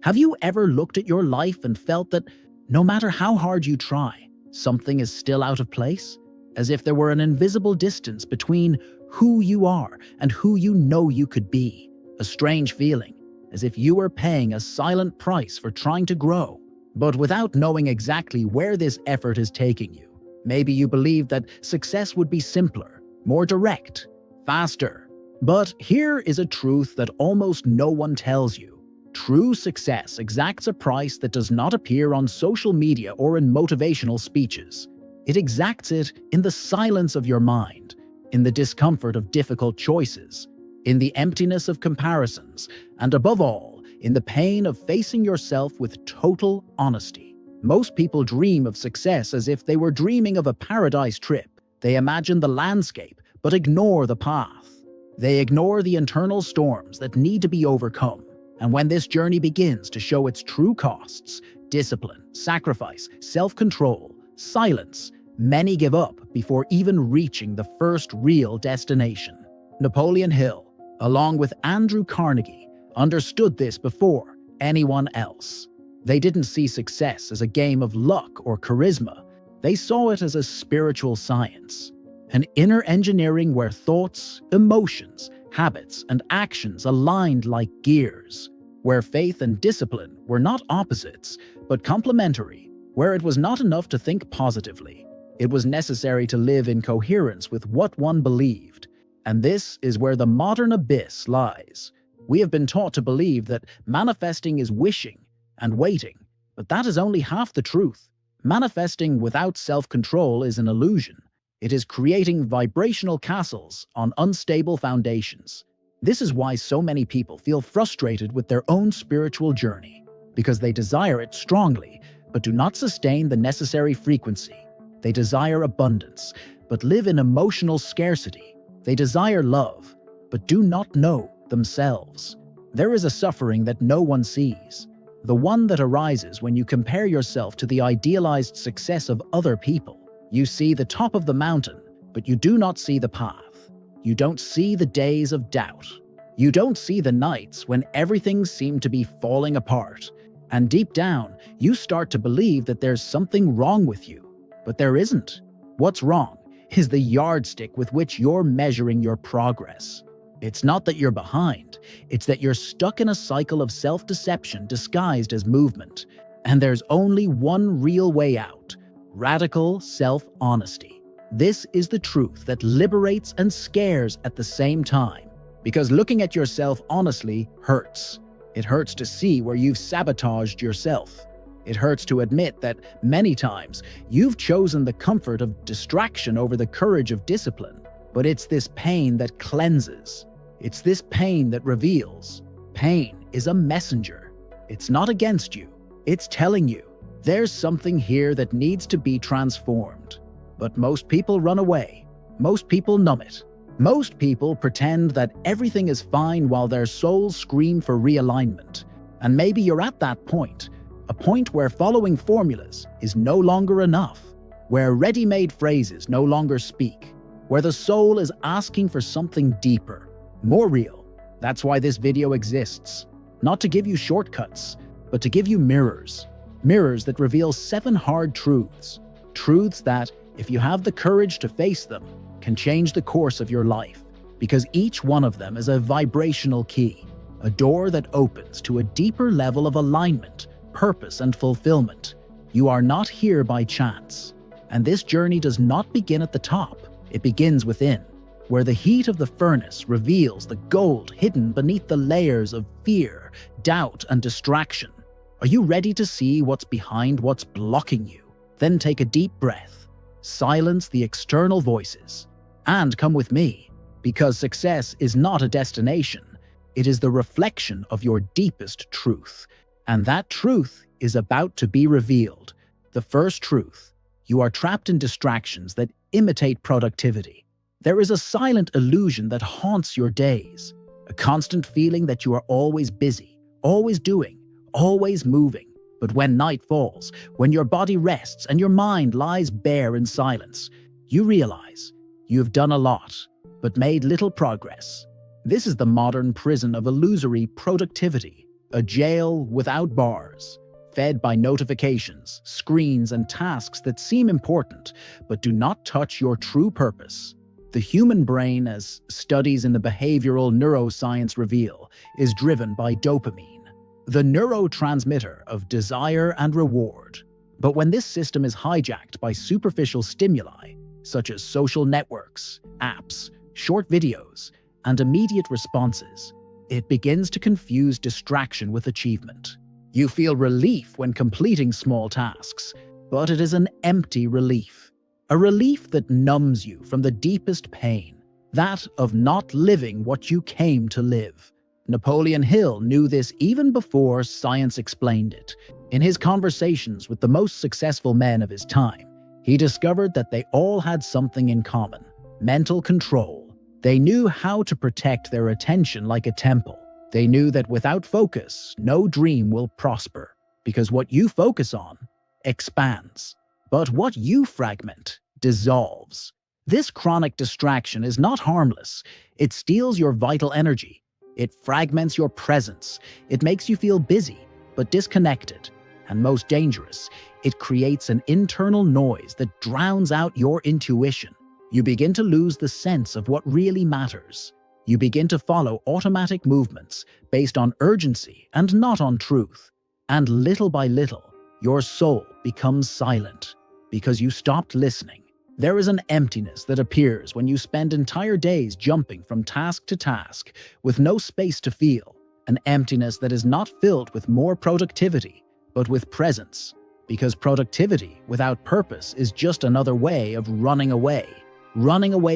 Have you ever looked at your life and felt that no matter how hard you try, something is still out of place? As if there were an invisible distance between who you are and who you know you could be. A strange feeling, as if you were paying a silent price for trying to grow, but without knowing exactly where this effort is taking you. Maybe you believe that success would be simpler, more direct, faster. But here is a truth that almost no one tells you. True success exacts a price that does not appear on social media or in motivational speeches. It exacts it in the silence of your mind, in the discomfort of difficult choices, in the emptiness of comparisons, and above all, in the pain of facing yourself with total honesty. Most people dream of success as if they were dreaming of a paradise trip. They imagine the landscape, but ignore the path. They ignore the internal storms that need to be overcome. And when this journey begins to show its true costs, discipline, sacrifice, self-control, silence, many give up before even reaching the first real destination. Napoleon Hill, along with Andrew Carnegie, understood this before anyone else. They didn't see success as a game of luck or charisma. They saw it as a spiritual science, an inner engineering where thoughts, emotions, habits, and actions aligned like gears, where faith and discipline were not opposites, but complementary, where it was not enough to think positively. It was necessary to live in coherence with what one believed. And this is where the modern abyss lies. We have been taught to believe that manifesting is wishing and waiting, but that is only half the truth. Manifesting without self-control is an illusion. It is creating vibrational castles on unstable foundations. This is why so many people feel frustrated with their own spiritual journey, because they desire it strongly, but do not sustain the necessary frequency. They desire abundance, but live in emotional scarcity. They desire love, but do not know themselves. There is a suffering that no one sees, the one that arises when you compare yourself to the idealized success of other people. You see the top of the mountain, but you do not see the path. You don't see the days of doubt. You don't see the nights when everything seemed to be falling apart. And deep down, you start to believe that there's something wrong with you. But there isn't. What's wrong is the yardstick with which you're measuring your progress. It's not that you're behind, it's that you're stuck in a cycle of self-deception disguised as movement. And there's only one real way out: radical self-honesty. This is the truth that liberates and scares at the same time. Because looking at yourself honestly hurts. It hurts to see where you've sabotaged yourself. It hurts to admit that many times you've chosen the comfort of distraction over the courage of discipline. But it's this pain that cleanses. It's this pain that reveals. Pain is a messenger. It's not against you. It's telling you there's something here that needs to be transformed. But most people run away. Most people numb it. Most people pretend that everything is fine while their souls scream for realignment. And maybe you're at that point, a point where following formulas is no longer enough, where ready-made phrases no longer speak, where the soul is asking for something deeper, more real. That's why this video exists. Not to give you shortcuts, but to give you mirrors. Mirrors that reveal 7 hard truths. Truths that, if you have the courage to face them, can change the course of your life. Because each one of them is a vibrational key, a door that opens to a deeper level of alignment, purpose, and fulfillment. You are not here by chance. And this journey does not begin at the top. It begins within, where the heat of the furnace reveals the gold hidden beneath the layers of fear, doubt, and distraction. Are you ready to see what's behind what's blocking you? Then take a deep breath, silence the external voices, and come with me, because success is not a destination. It is the reflection of your deepest truth. And that truth is about to be revealed. The first truth: you are trapped in distractions that imitate productivity. There is a silent illusion that haunts your days, a constant feeling that you are always busy, always doing, always moving. But when night falls, when your body rests and your mind lies bare in silence, you realize you've done a lot, but made little progress. This is the modern prison of illusory productivity. a jail without bars, fed by notifications, screens, and tasks that seem important but do not touch your true purpose. The human brain, as studies in the behavioral neuroscience reveal, is driven by dopamine, the neurotransmitter of desire and reward. But when this system is hijacked by superficial stimuli, such as social networks, apps, short videos, and immediate responses, it begins to confuse distraction with achievement. You feel relief when completing small tasks, but it is an empty relief. A relief that numbs you from the deepest pain, that of not living what you came to live. Napoleon Hill knew this even before science explained it. In his conversations with the most successful men of his time, he discovered that they all had something in common: mental control. They knew how to protect their attention like a temple. They knew that without focus, no dream will prosper, because what you focus on expands. But what you fragment dissolves. This chronic distraction is not harmless. It steals your vital energy. It fragments your presence. It makes you feel busy, but disconnected. And most dangerous, it creates an internal noise that drowns out your intuition. You begin to lose the sense of what really matters. You begin to follow automatic movements based on urgency and not on truth. And little by little, your soul becomes silent because you stopped listening. There is an emptiness that appears when you spend entire days jumping from task to task with no space to feel, an emptiness that is not filled with more productivity, but with presence, because productivity without purpose is just another way of running away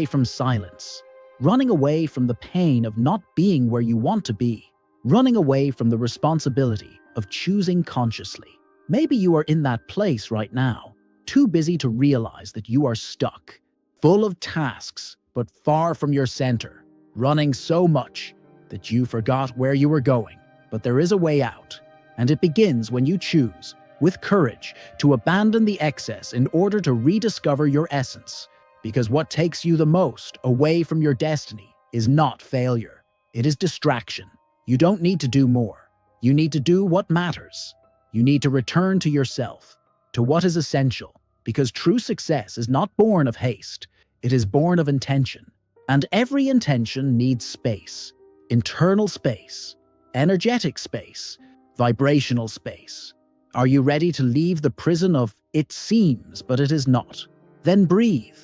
from silence, running away from the pain of not being where you want to be, running away from the responsibility of choosing consciously. Maybe you are in that place right now, too busy to realize that you are stuck, full of tasks, but far from your center, running so much that you forgot where you were going. But there is a way out, and it begins when you choose, with courage, to abandon the excess in order to rediscover your essence. Because what takes you the most away from your destiny is not failure, it is distraction. You don't need to do more. You need to do what matters. You need to return to yourself, to what is essential, because true success is not born of haste, it is born of intention. And every intention needs space, internal space, energetic space, vibrational space. Are you ready to leave the prison of "it seems, but it is not"? Then breathe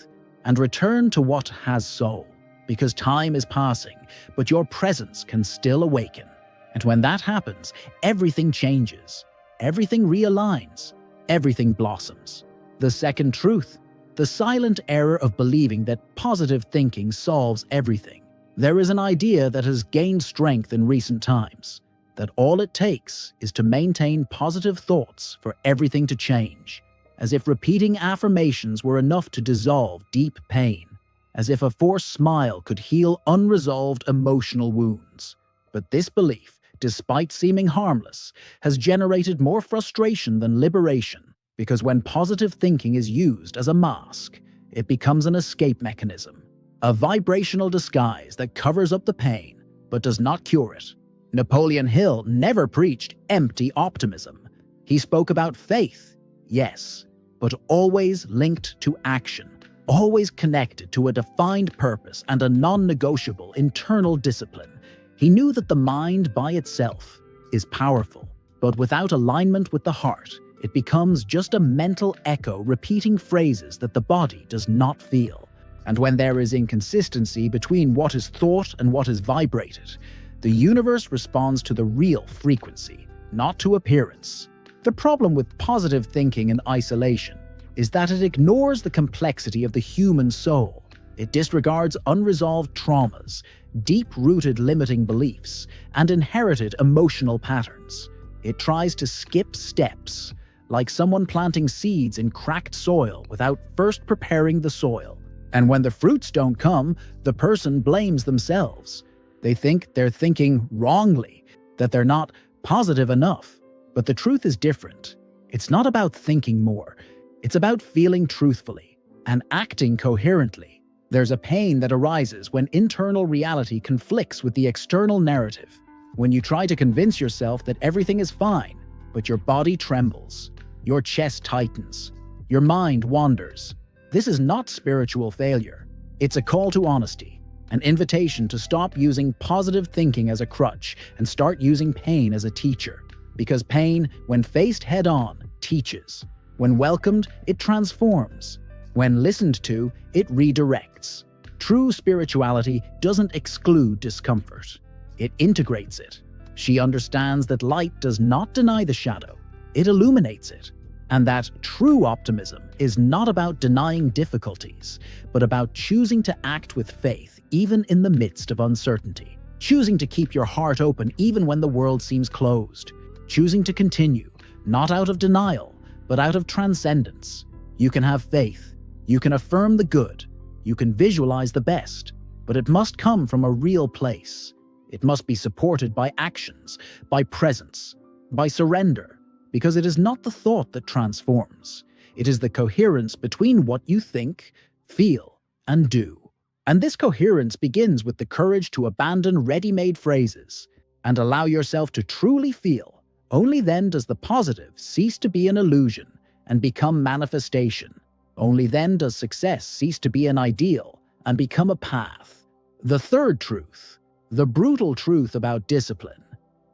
and return to what has soul, because time is passing, but your presence can still awaken. And when that happens, everything changes. Everything realigns, everything blossoms. The second truth, the silent error of believing that positive thinking solves everything. There is an idea that has gained strength in recent times, that all it takes is to maintain positive thoughts for everything to change, as if repeating affirmations were enough to dissolve deep pain, as if a forced smile could heal unresolved emotional wounds. But this belief, despite seeming harmless, has generated more frustration than liberation, because when positive thinking is used as a mask, it becomes an escape mechanism, a vibrational disguise that covers up the pain but does not cure it. Napoleon Hill never preached empty optimism. He spoke about faith, yes, but always linked to action, always connected to a defined purpose and a non-negotiable internal discipline. He knew that the mind by itself is powerful, but without alignment with the heart, it becomes just a mental echo repeating phrases that the body does not feel. And when there is inconsistency between what is thought and what is vibrated, the universe responds to the real frequency, not to appearance. The problem with positive thinking in isolation is that it ignores the complexity of the human soul. It disregards unresolved traumas, deep-rooted limiting beliefs, and inherited emotional patterns. It tries to skip steps, like someone planting seeds in cracked soil without first preparing the soil. And when the fruits don't come, the person blames themselves. They think they're thinking wrongly, that they're not positive enough. But the truth is different. It's not about thinking more. It's about feeling truthfully and acting coherently. There's a pain that arises when internal reality conflicts with the external narrative. When you try to convince yourself that everything is fine, but your body trembles, your chest tightens, your mind wanders. This is not spiritual failure. It's a call to honesty, an invitation to stop using positive thinking as a crutch and start using pain as a teacher. Because pain, when faced head-on, teaches. When welcomed, it transforms. When listened to, it redirects. True spirituality doesn't exclude discomfort. It integrates it. She understands that light does not deny the shadow, it illuminates it. And that true optimism is not about denying difficulties, but about choosing to act with faith even in the midst of uncertainty. Choosing to keep your heart open even when the world seems closed. Choosing to continue, not out of denial, but out of transcendence. You can have faith. You can affirm the good. You can visualize the best. But it must come from a real place. It must be supported by actions, by presence, by surrender. Because it is not the thought that transforms. It is the coherence between what you think, feel, and do. And this coherence begins with the courage to abandon ready-made phrases and allow yourself to truly feel. Only then does the positive cease to be an illusion and become manifestation. Only then does success cease to be an ideal and become a path. The third truth, the brutal truth about discipline.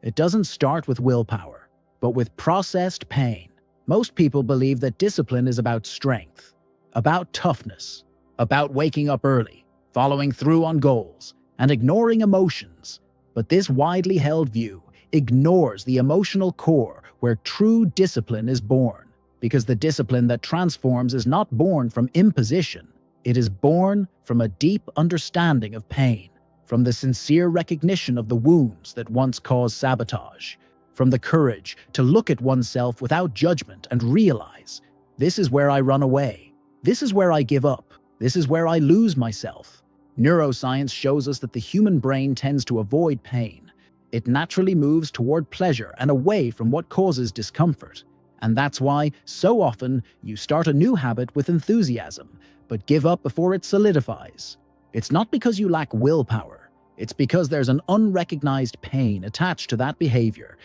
It doesn't start with willpower, but with processed pain. Most people believe that discipline is about strength, about toughness, about waking up early, following through on goals, and ignoring emotions. But this widely held view ignores the emotional core where true discipline is born. Because the discipline that transforms is not born from imposition. It is born from a deep understanding of pain, from the sincere recognition of the wounds that once caused sabotage, from the courage to look at oneself without judgment and realize, this is where I run away. This is where I give up. This is where I lose myself. Neuroscience shows us that the human brain tends to avoid pain. It naturally moves toward pleasure and away from what causes discomfort. And that's why, so often, you start a new habit with enthusiasm, but give up before it solidifies. It's not because you lack willpower. It's because there's an unrecognized pain attached to that behavior.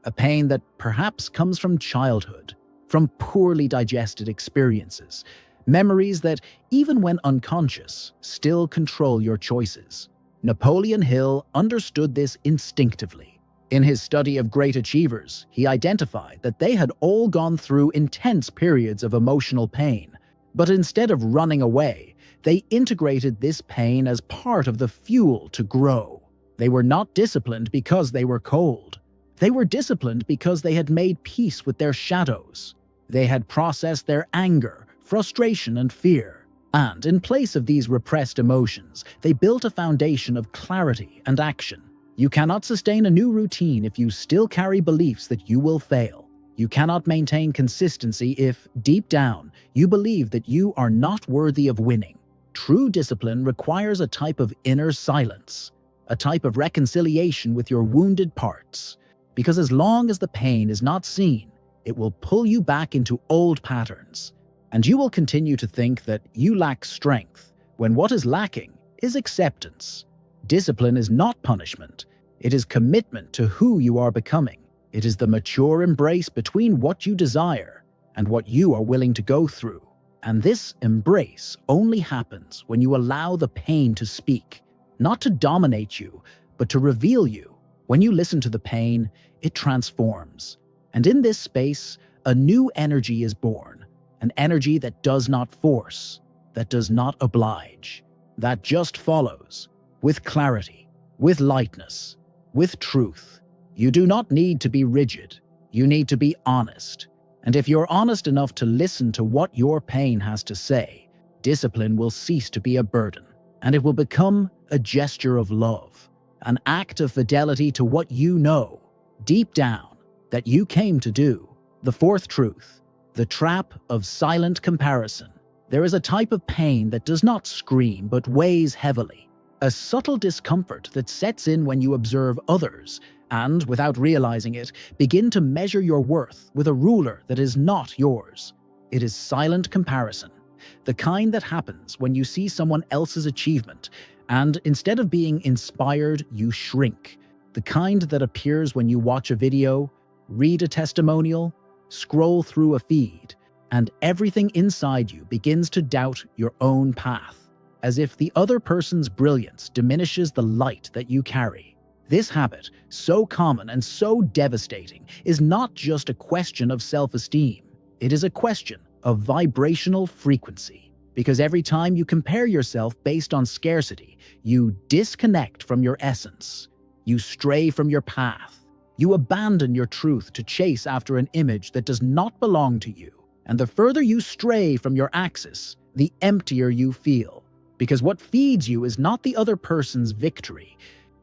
A pain that perhaps comes from childhood, from poorly digested experiences, memories that, even when unconscious, still control your choices. Napoleon Hill understood this instinctively. In his study of great achievers, he identified that they had all gone through intense periods of emotional pain, but instead of running away, they integrated this pain as part of the fuel to grow. They were not disciplined because they were cold. They were disciplined because they had made peace with their shadows. They had processed their anger, frustration, and fear. And in place of these repressed emotions, they built a foundation of clarity and action. You cannot sustain a new routine if you still carry beliefs that you will fail. You cannot maintain consistency if, deep down, you believe that you are not worthy of winning. True discipline requires a type of inner silence, a type of reconciliation with your wounded parts. Because as long as the pain is not seen, it will pull you back into old patterns. And you will continue to think that you lack strength, when what is lacking is acceptance. Discipline is not punishment. It is commitment to who you are becoming. It is the mature embrace between what you desire and what you are willing to go through. And this embrace only happens when you allow the pain to speak, not to dominate you, but to reveal you. When you listen to the pain, it transforms. And in this space, a new energy is born. An energy that does not force, that does not oblige, that just follows, with clarity, with lightness, with truth. You do not need to be rigid. You need to be honest. And if you're honest enough to listen to what your pain has to say, discipline will cease to be a burden, and it will become a gesture of love, an act of fidelity to what you know, deep down, that you came to do. The fourth truth, the trap of silent comparison. There is a type of pain that does not scream but weighs heavily, a subtle discomfort that sets in when you observe others and, without realizing it, begin to measure your worth with a ruler that is not yours. It is silent comparison, the kind that happens when you see someone else's achievement, and instead of being inspired, you shrink. the kind that appears when you watch a video, read a testimonial, scroll through a feed, and everything inside you begins to doubt your own path, as if the other person's brilliance diminishes the light that you carry. This habit, so common and so devastating, is not just a question of self-esteem. It is a question of vibrational frequency. Because every time you compare yourself based on scarcity, you disconnect from your essence. You stray from your path. You abandon your truth to chase after an image that does not belong to you. And the further you stray from your axis, the emptier you feel. Because what feeds you is not the other person's victory.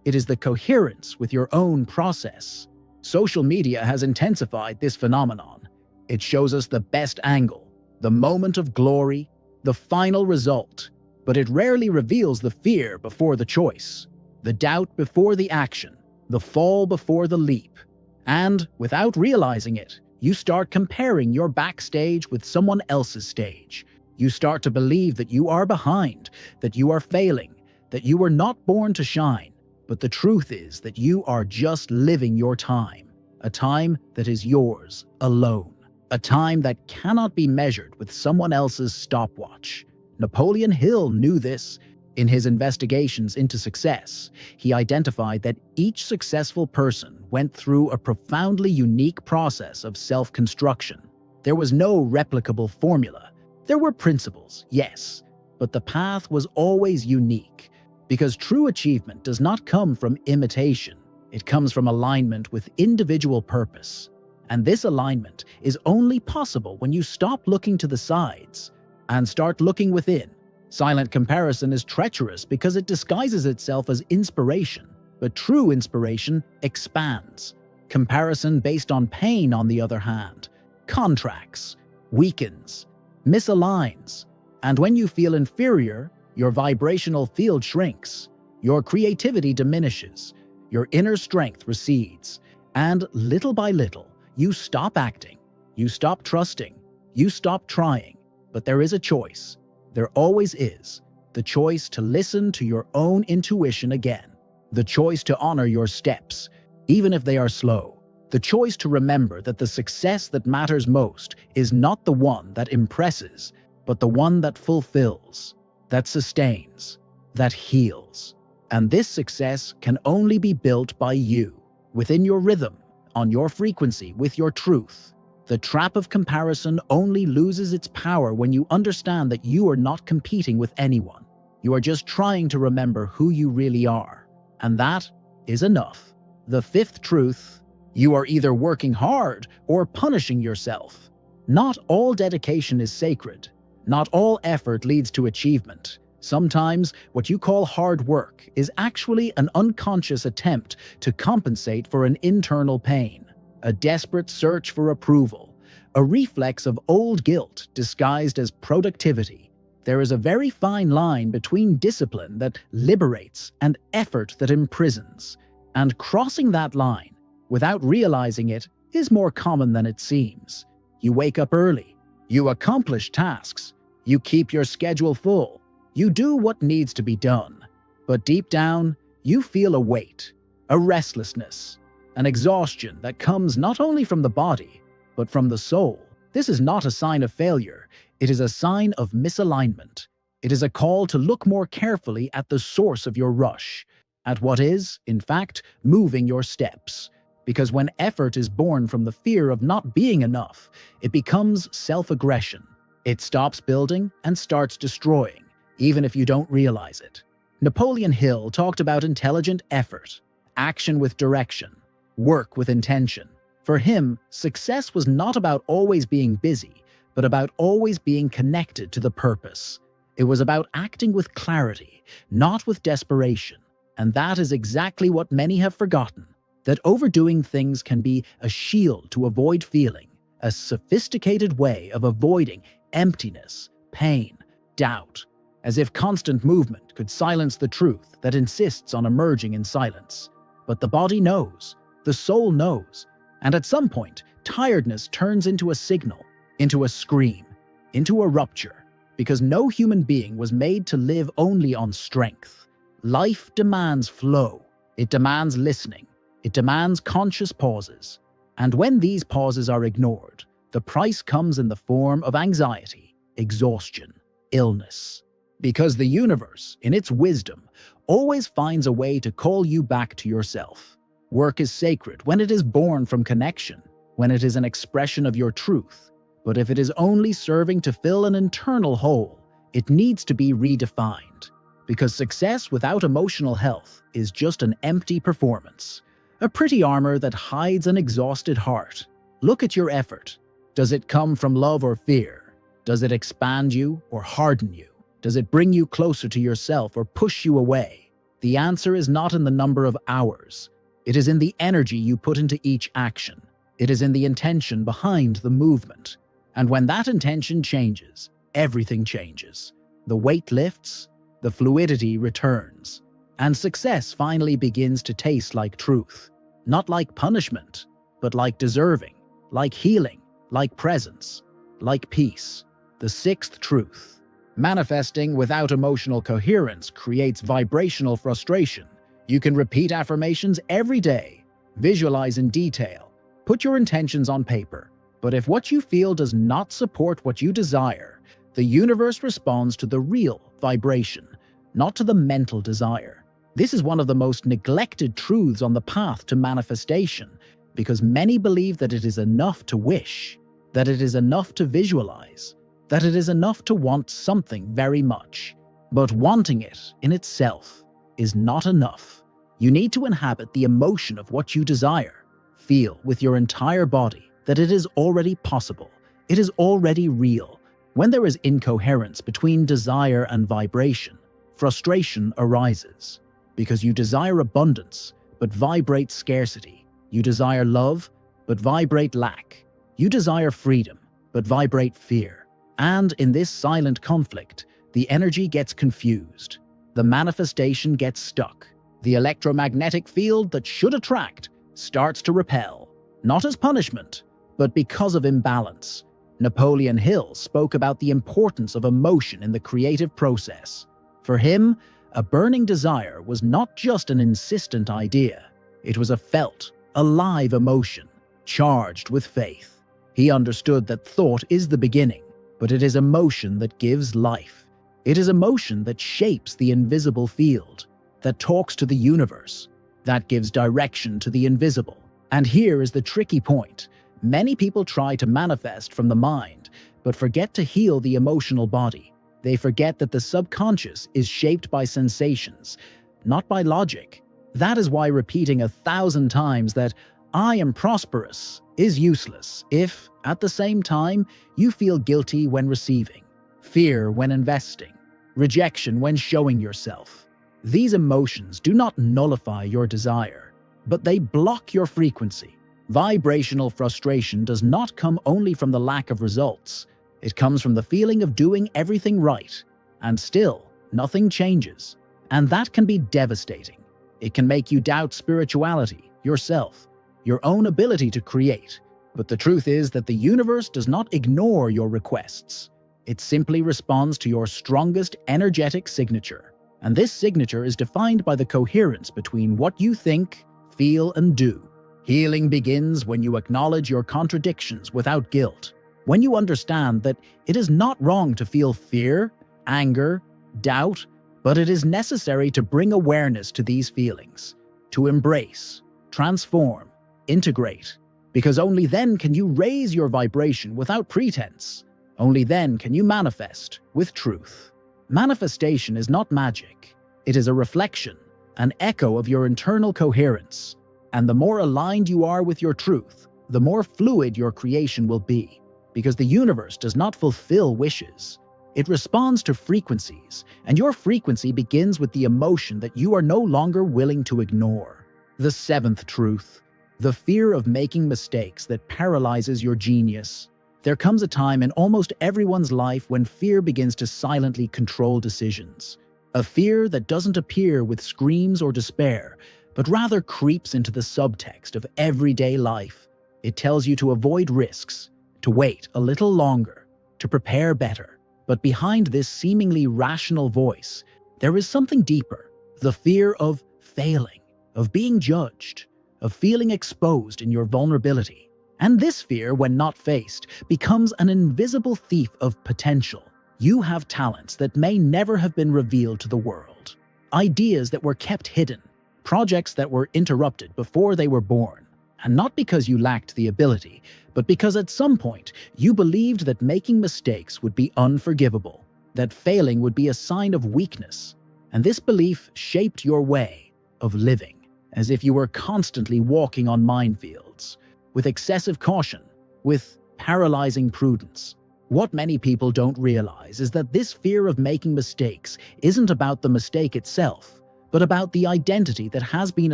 It is the coherence with your own process. Social media has intensified this phenomenon. It shows us the best angle, the moment of glory, the final result, but it rarely reveals the fear before the choice, the doubt before the action, the fall before the leap. And, without realizing it, you start comparing your backstage with someone else's stage. You start to believe that you are behind, that you are failing, that you were not born to shine. But the truth is that you are just living your time, a time that is yours alone, a time that cannot be measured with someone else's stopwatch. Napoleon Hill knew this. In his investigations into success, he identified that each successful person went through a profoundly unique process of self-construction. There was no replicable formula. There were principles, yes, but the path was always unique. Because true achievement does not come from imitation. It comes from alignment with individual purpose. And this alignment is only possible when you stop looking to the sides and start looking within. Silent comparison is treacherous because it disguises itself as inspiration, but true inspiration expands. Comparison based on pain, on the other hand, contracts, weakens, misaligns. And when you feel inferior, your vibrational field shrinks, your creativity diminishes, your inner strength recedes, and little by little, you stop acting, you stop trusting, you stop trying. But there is a choice. There always is. The choice to listen to your own intuition again. The choice to honor your steps, even if they are slow. The choice to remember that the success that matters most is not the one that impresses, but the one that fulfills, that sustains, that heals. And this success can only be built by you, within your rhythm, on your frequency, with your truth. The trap of comparison only loses its power when you understand that you are not competing with anyone. You are just trying to remember who you really are. And that is enough. The fifth truth: you are either working hard or punishing yourself. Not all dedication is sacred. Not all effort leads to achievement. Sometimes what you call hard work is actually an unconscious attempt to compensate for an internal pain, a desperate search for approval, a reflex of old guilt disguised as productivity. There is a very fine line between discipline that liberates and effort that imprisons, and crossing that line without realizing it is more common than it seems. You wake up early, you accomplish tasks, you keep your schedule full, you do what needs to be done. But deep down, you feel a weight, a restlessness, an exhaustion that comes not only from the body, but from the soul. This is not a sign of failure. It is a sign of misalignment. It is a call to look more carefully at the source of your rush, at what is, in fact, moving your steps. Because when effort is born from the fear of not being enough, it becomes self-aggression. It stops building and starts destroying, even if you don't realize it. Napoleon Hill talked about intelligent effort, action with direction, work with intention. For him, success was not about always being busy, but about always being connected to the purpose. It was about acting with clarity, not with desperation. And that is exactly what many have forgotten, that overdoing things can be a shield to avoid feeling, a sophisticated way of avoiding emptiness, pain, doubt, as if constant movement could silence the truth that insists on emerging in silence. But the body knows, the soul knows, and at some point, tiredness turns into a signal, into a scream, into a rupture, because no human being was made to live only on strength. Life demands flow. It demands listening. It demands conscious pauses. And when these pauses are ignored, the price comes in the form of anxiety, exhaustion, illness. Because the universe, in its wisdom, always finds a way to call you back to yourself. Work is sacred when it is born from connection, when it is an expression of your truth. But if it is only serving to fill an internal hole, it needs to be redefined. Because success without emotional health is just an empty performance. A pretty armor that hides an exhausted heart. Look at your effort. Does it come from love or fear? Does it expand you or harden you? Does it bring you closer to yourself or push you away? The answer is not in the number of hours. It is in the energy you put into each action. It is in the intention behind the movement. And when that intention changes, everything changes. The weight lifts, the fluidity returns, and success finally begins to taste like truth. Not like punishment, but like deserving, like healing, like presence, like peace. The sixth truth. Manifesting without emotional coherence creates vibrational frustration. You can repeat affirmations every day, visualize in detail, put your intentions on paper. But if what you feel does not support what you desire, the universe responds to the real vibration, not to the mental desire. This is one of the most neglected truths on the path to manifestation, because many believe that it is enough to wish, that it is enough to visualize, that it is enough to want something very much. But wanting it in itself is not enough. You need to inhabit the emotion of what you desire. Feel with your entire body that it is already possible. It is already real. When there is incoherence between desire and vibration, frustration arises. Because you desire abundance, but vibrate scarcity. You desire love, but vibrate lack. You desire freedom, but vibrate fear. And in this silent conflict, the energy gets confused. The manifestation gets stuck. The electromagnetic field that should attract starts to repel, not as punishment, but because of imbalance. Napoleon Hill spoke about the importance of emotion in the creative process. For him, a burning desire was not just an insistent idea. It was a felt, alive emotion, charged with faith. He understood that thought is the beginning, but it is emotion that gives life. It is emotion that shapes the invisible field, that talks to the universe, that gives direction to the invisible. And here is the tricky point. Many people try to manifest from the mind, but forget to heal the emotional body. They forget that the subconscious is shaped by sensations, not by logic. That is why repeating 1,000 times that "I am prosperous" is useless if, at the same time, you feel guilty when receiving, fear when investing, rejection when showing yourself. These emotions do not nullify your desire, but they block your frequency. Vibrational frustration does not come only from the lack of results. It comes from the feeling of doing everything right, and still, nothing changes. And that can be devastating. It can make you doubt spirituality, yourself, your own ability to create. But the truth is that the universe does not ignore your requests. It simply responds to your strongest energetic signature. And this signature is defined by the coherence between what you think, feel, and do. Healing begins when you acknowledge your contradictions without guilt. When you understand that it is not wrong to feel fear, anger, doubt, but it is necessary to bring awareness to these feelings, to embrace, transform, integrate, because only then can you raise your vibration without pretense. Only then can you manifest with truth. Manifestation is not magic. It is a reflection, an echo of your internal coherence. And the more aligned you are with your truth, the more fluid your creation will be. Because the universe does not fulfill wishes. It responds to frequencies, and your frequency begins with the emotion that you are no longer willing to ignore. The seventh truth. The fear of making mistakes that paralyzes your genius. There comes a time in almost everyone's life when fear begins to silently control decisions. A fear that doesn't appear with screams or despair, but rather creeps into the subtext of everyday life. It tells you to avoid risks, to wait a little longer, to prepare better. But behind this seemingly rational voice, there is something deeper. The fear of failing, of being judged, of feeling exposed in your vulnerability. And this fear, when not faced, becomes an invisible thief of potential. You have talents that may never have been revealed to the world, ideas that were kept hidden, projects that were interrupted before they were born. And not because you lacked the ability, but because at some point you believed that making mistakes would be unforgivable, that failing would be a sign of weakness. And this belief shaped your way of living, as if you were constantly walking on minefields, with excessive caution, with paralyzing prudence. What many people don't realize is that this fear of making mistakes isn't about the mistake itself, but about the identity that has been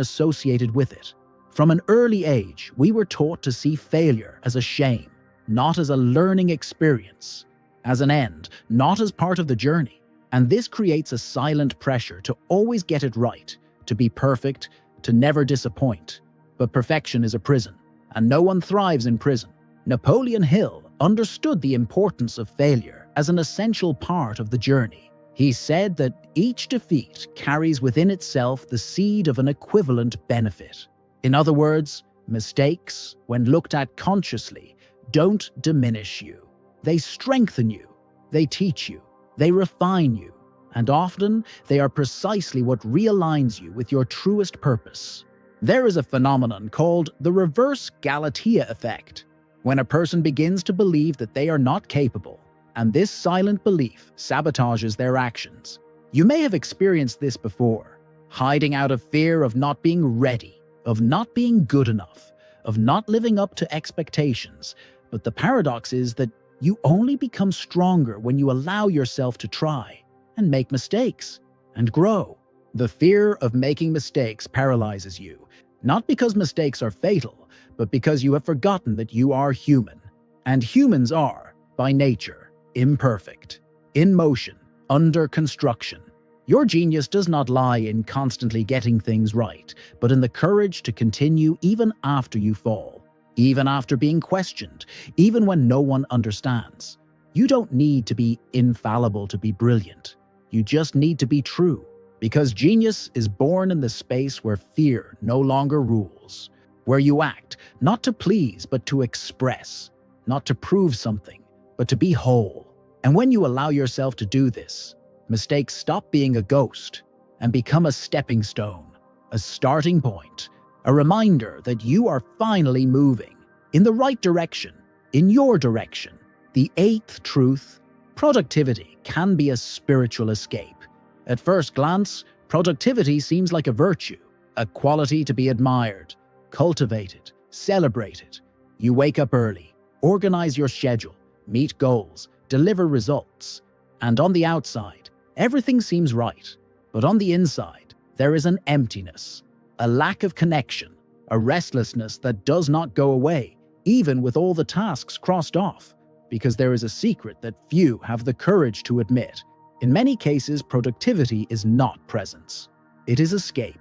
associated with it. From an early age, we were taught to see failure as a shame, not as a learning experience, as an end, not as part of the journey. And this creates a silent pressure to always get it right, to be perfect, to never disappoint. But perfection is a prison, and no one thrives in prison. Napoleon Hill understood the importance of failure as an essential part of the journey. He said that each defeat carries within itself the seed of an equivalent benefit. In other words, mistakes, when looked at consciously, don't diminish you. They strengthen you, they teach you, they refine you, and often they are precisely what realigns you with your truest purpose. There is a phenomenon called the reverse Galatea effect, when a person begins to believe that they are not capable, and this silent belief sabotages their actions. You may have experienced this before, hiding out of fear of not being ready, of not being good enough, of not living up to expectations. But the paradox is that you only become stronger when you allow yourself to try and make mistakes and grow. The fear of making mistakes paralyzes you, not because mistakes are fatal, but because you have forgotten that you are human. And humans are, by nature, imperfect, in motion, under construction. Your genius does not lie in constantly getting things right, but in the courage to continue even after you fall, even after being questioned, even when no one understands. You don't need to be infallible to be brilliant. You just need to be true, because genius is born in the space where fear no longer rules, where you act not to please but to express, not to prove something, but to be whole. And when you allow yourself to do this, mistakes stop being a ghost and become a stepping stone, a starting point, a reminder that you are finally moving in the right direction, in your direction. The eighth truth: productivity can be a spiritual escape. At first glance, productivity seems like a virtue, a quality to be admired, cultivated, celebrated. You wake up early, organize your schedule, meet goals, deliver results, and on the outside, everything seems right. But on the inside, there is an emptiness, a lack of connection, a restlessness that does not go away, even with all the tasks crossed off, because there is a secret that few have the courage to admit. In many cases, productivity is not presence. It is escape,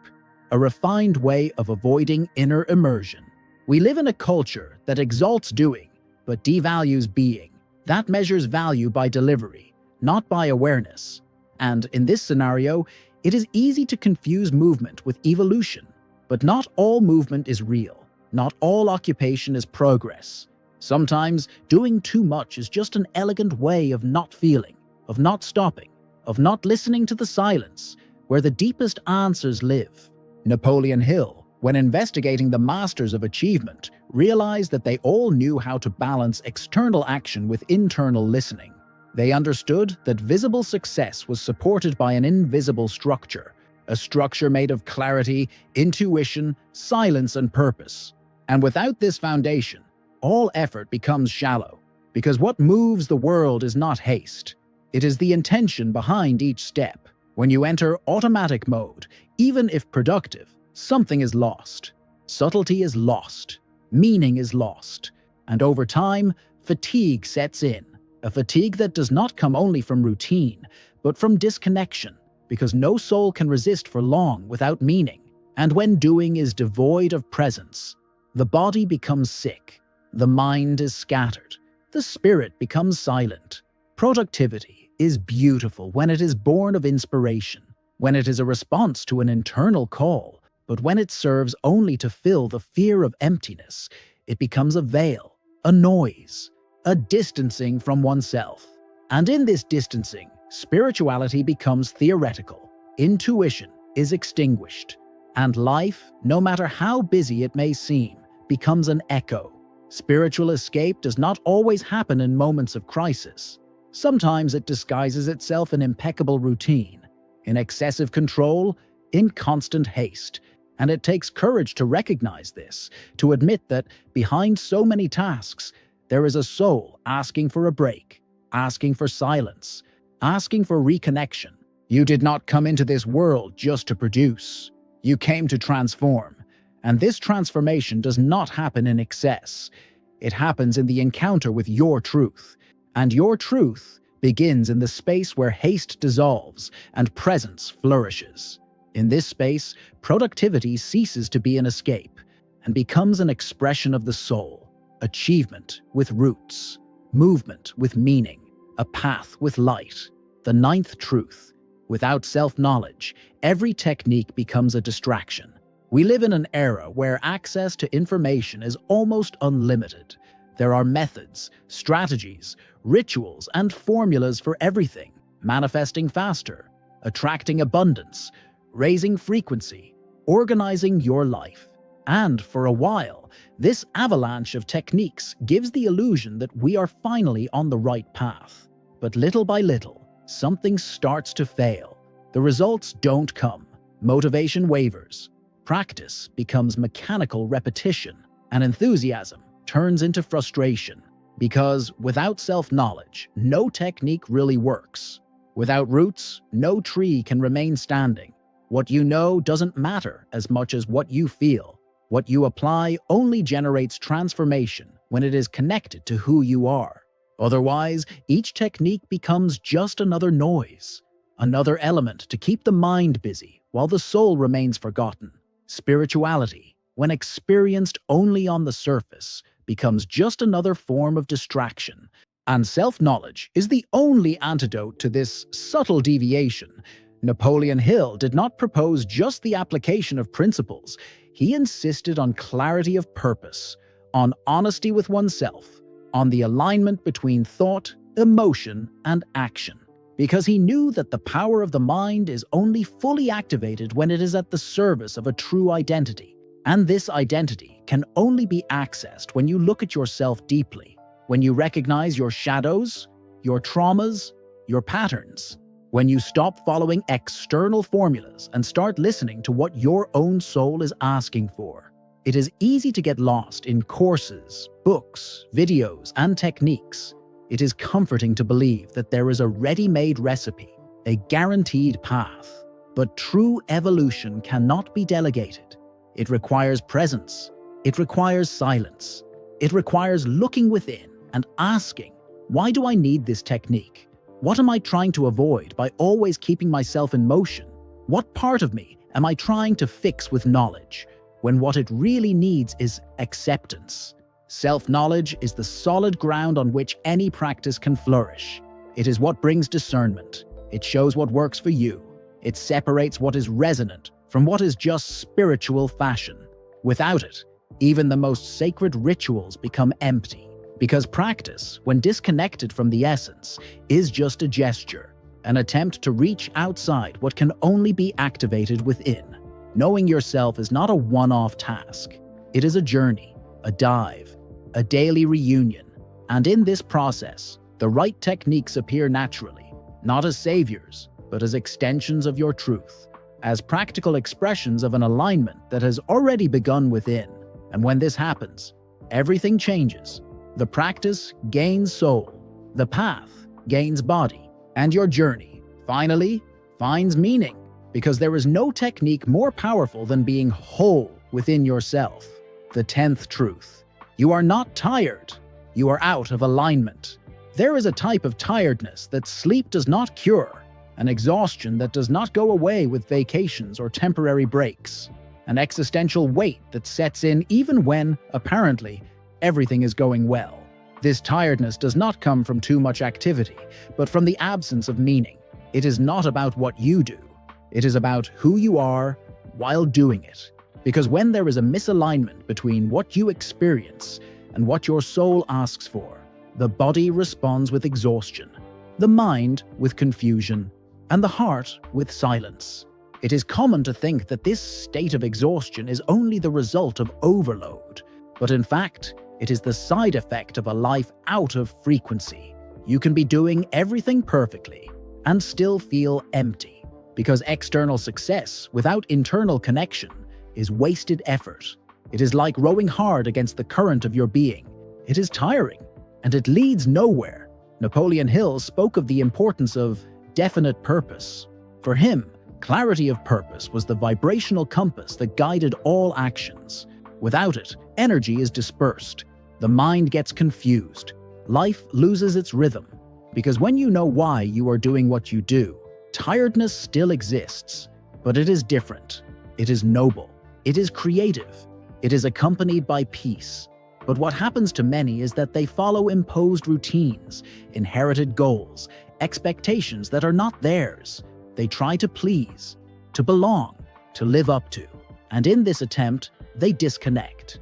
a refined way of avoiding inner immersion. We live in a culture that exalts doing, but devalues being, that measures value by delivery, not by awareness. And in this scenario, it is easy to confuse movement with evolution. But not all movement is real. Not all occupation is progress. Sometimes doing too much is just an elegant way of not feeling, of not stopping, of not listening to the silence where the deepest answers live. Napoleon Hill, when investigating the masters of achievement, realized that they all knew how to balance external action with internal listening. They understood that visible success was supported by an invisible structure, a structure made of clarity, intuition, silence, and purpose. And without this foundation, all effort becomes shallow, because what moves the world is not haste. It is the intention behind each step. When you enter automatic mode, even if productive, something is lost. Subtlety is lost. Meaning is lost. And over time, fatigue sets in. A fatigue that does not come only from routine, but from disconnection, because no soul can resist for long without meaning. And when doing is devoid of presence, the body becomes sick, the mind is scattered, the spirit becomes silent. Productivity is beautiful when it is born of inspiration, when it is a response to an internal call, But when it serves only to fill the fear of emptiness, it becomes a veil, a noise, a distancing from oneself. And in this distancing, spirituality becomes theoretical, intuition is extinguished, and life, no matter how busy it may seem, becomes an echo. Spiritual escape does not always happen in moments of crisis. Sometimes it disguises itself in impeccable routine, in excessive control, in constant haste. And it takes courage to recognize this, to admit that behind so many tasks, there is a soul asking for a break, asking for silence, asking for reconnection. You did not come into this world just to produce. You came to transform. And this transformation does not happen in excess. It happens in the encounter with your truth. And your truth begins in the space where haste dissolves and presence flourishes. In this space, productivity ceases to be an escape and becomes an expression of the soul, achievement with roots, movement with meaning, a path with light. The ninth truth: without self-knowledge, every technique becomes a distraction. We live in an era where access to information is almost unlimited. There are methods, strategies, rituals, and formulas for everything: manifesting faster, attracting abundance, raising frequency, organizing your life. And for a while, this avalanche of techniques gives the illusion that we are finally on the right path. But little by little, something starts to fail. The results don't come. Motivation wavers. Practice becomes mechanical repetition, and enthusiasm turns into frustration. Because without self-knowledge, no technique really works. Without roots, no tree can remain standing. What you know doesn't matter as much as what you feel. What you apply only generates transformation when it is connected to who you are. Otherwise, each technique becomes just another noise, another element to keep the mind busy while the soul remains forgotten. Spirituality, when experienced only on the surface, becomes just another form of distraction. And self-knowledge is the only antidote to this subtle deviation. Napoleon Hill did not propose just the application of principles. He insisted on clarity of purpose, on honesty with oneself, on the alignment between thought, emotion, and action. Because he knew that the power of the mind is only fully activated when it is at the service of a true identity. And this identity can only be accessed when you look at yourself deeply, when you recognize your shadows, your traumas, your patterns. When you stop following external formulas and start listening to what your own soul is asking for. It is easy to get lost in courses, books, videos, and techniques. It is comforting to believe that there is a ready-made recipe, a guaranteed path. But true evolution cannot be delegated. It requires presence. It requires silence. It requires looking within and asking, why do I need this technique? What am I trying to avoid by always keeping myself in motion? What part of me am I trying to fix with knowledge, when what it really needs is acceptance? Self-knowledge is the solid ground on which any practice can flourish. It is what brings discernment. It shows what works for you. It separates what is resonant from what is just spiritual fashion. Without it, even the most sacred rituals become empty. Because practice, when disconnected from the essence, is just a gesture, an attempt to reach outside what can only be activated within. Knowing yourself is not a one-off task. It is a journey, a dive, a daily reunion. And in this process, the right techniques appear naturally, not as saviors, but as extensions of your truth, as practical expressions of an alignment that has already begun within. And when this happens, everything changes. The practice gains soul, the path gains body, and your journey, finally, finds meaning, because there is no technique more powerful than being whole within yourself. The 10th truth: you are not tired, you are out of alignment. There is a type of tiredness that sleep does not cure, an exhaustion that does not go away with vacations or temporary breaks, an existential weight that sets in even when, apparently, everything is going well. This tiredness does not come from too much activity, but from the absence of meaning. It is not about what you do. It is about who you are, while doing it. Because when there is a misalignment between what you experience and what your soul asks for, the body responds with exhaustion, the mind with confusion, and the heart with silence. It is common to think that this state of exhaustion is only the result of overload, but in fact, it is the side effect of a life out of frequency. You can be doing everything perfectly and still feel empty, because external success without internal connection is wasted effort. It is like rowing hard against the current of your being. It is tiring, and it leads nowhere. Napoleon Hill spoke of the importance of definite purpose. For him, clarity of purpose was the vibrational compass that guided all actions. Without it, energy is dispersed. The mind gets confused. Life loses its rhythm. Because when you know why you are doing what you do, tiredness still exists, but it is different. It is noble. It is creative. It is accompanied by peace. But what happens to many is that they follow imposed routines, inherited goals, expectations that are not theirs. They try to please, to belong, to live up to. And in this attempt, they disconnect.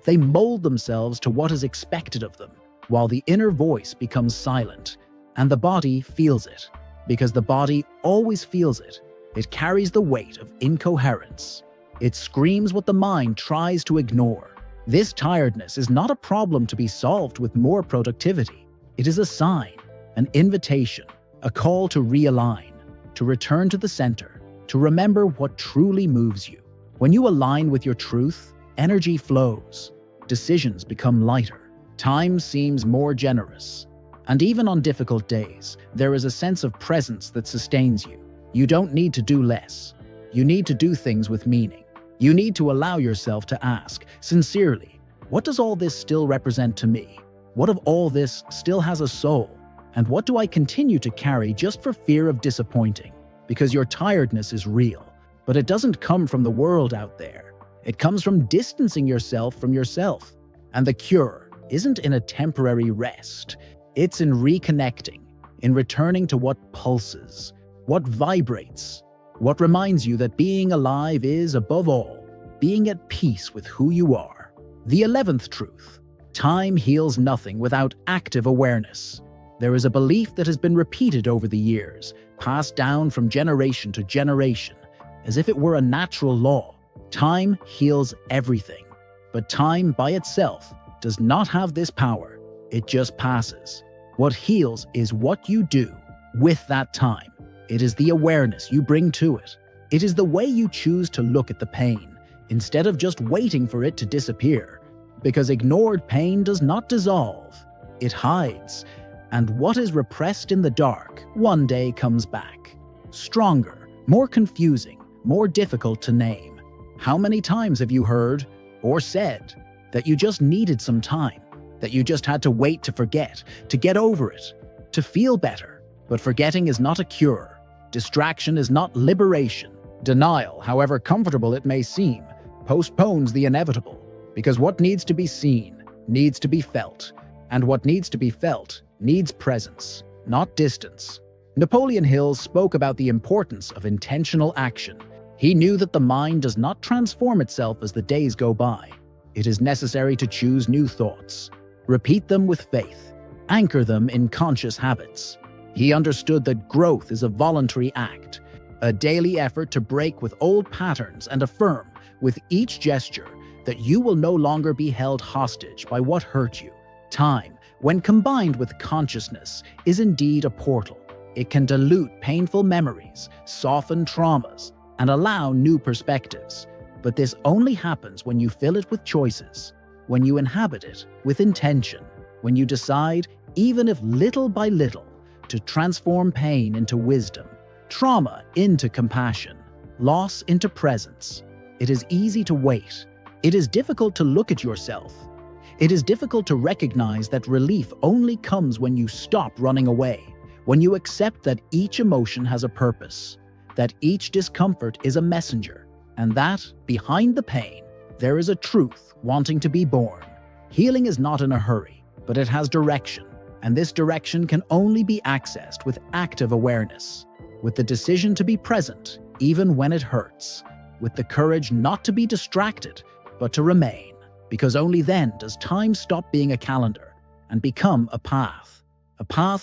They mold themselves to what is expected of them, while the inner voice becomes silent, and the body feels it. Because the body always feels it. It carries the weight of incoherence. It screams what the mind tries to ignore. This tiredness is not a problem to be solved with more productivity. It is a sign, an invitation, a call to realign, to return to the center, to remember what truly moves you. When you align with your truth, energy flows, decisions become lighter, time seems more generous. And even on difficult days, there is a sense of presence that sustains you. You don't need to do less. You need to do things with meaning. You need to allow yourself to ask, sincerely, what does all this still represent to me? What of all this still has a soul? And what do I continue to carry just for fear of disappointing? Because your tiredness is real, but it doesn't come from the world out there. It comes from distancing yourself from yourself. And the cure isn't in a temporary rest. It's in reconnecting, in returning to what pulses, what vibrates, what reminds you that being alive is, above all, being at peace with who you are. The 11th truth: time heals nothing without active awareness. There is a belief that has been repeated over the years, passed down from generation to generation, as if it were a natural law. Time heals everything. But time by itself does not have this power. It just passes. What heals is what you do with that time. It is the awareness you bring to it. It is the way you choose to look at the pain, instead of just waiting for it to disappear. Because ignored pain does not dissolve. It hides. And what is repressed in the dark one day comes back. Stronger, more confusing, more difficult to name. How many times have you heard or said that you just needed some time? That you just had to wait to forget, to get over it, to feel better? But forgetting is not a cure. Distraction is not liberation. Denial, however comfortable it may seem, postpones the inevitable. Because what needs to be seen needs to be felt. And what needs to be felt needs presence, not distance. Napoleon Hill spoke about the importance of intentional action. He knew that the mind does not transform itself as the days go by. It is necessary to choose new thoughts, repeat them with faith, anchor them in conscious habits. He understood that growth is a voluntary act, a daily effort to break with old patterns and affirm with each gesture that you will no longer be held hostage by what hurt you. Time, when combined with consciousness, is indeed a portal. It can dilute painful memories, soften traumas, and allow new perspectives. But this only happens when you fill it with choices, when you inhabit it with intention, when you decide, even if little by little, to transform pain into wisdom, trauma into compassion, loss into presence. It is easy to wait. It is difficult to look at yourself. It is difficult to recognize that relief only comes when you stop running away, when you accept that each emotion has a purpose, that each discomfort is a messenger, and that, behind the pain, there is a truth wanting to be born. Healing is not in a hurry, but it has direction, and this direction can only be accessed with active awareness, with the decision to be present, even when it hurts. with the courage not to be distracted, but to remain, because only then does time stop being a calendar and become a path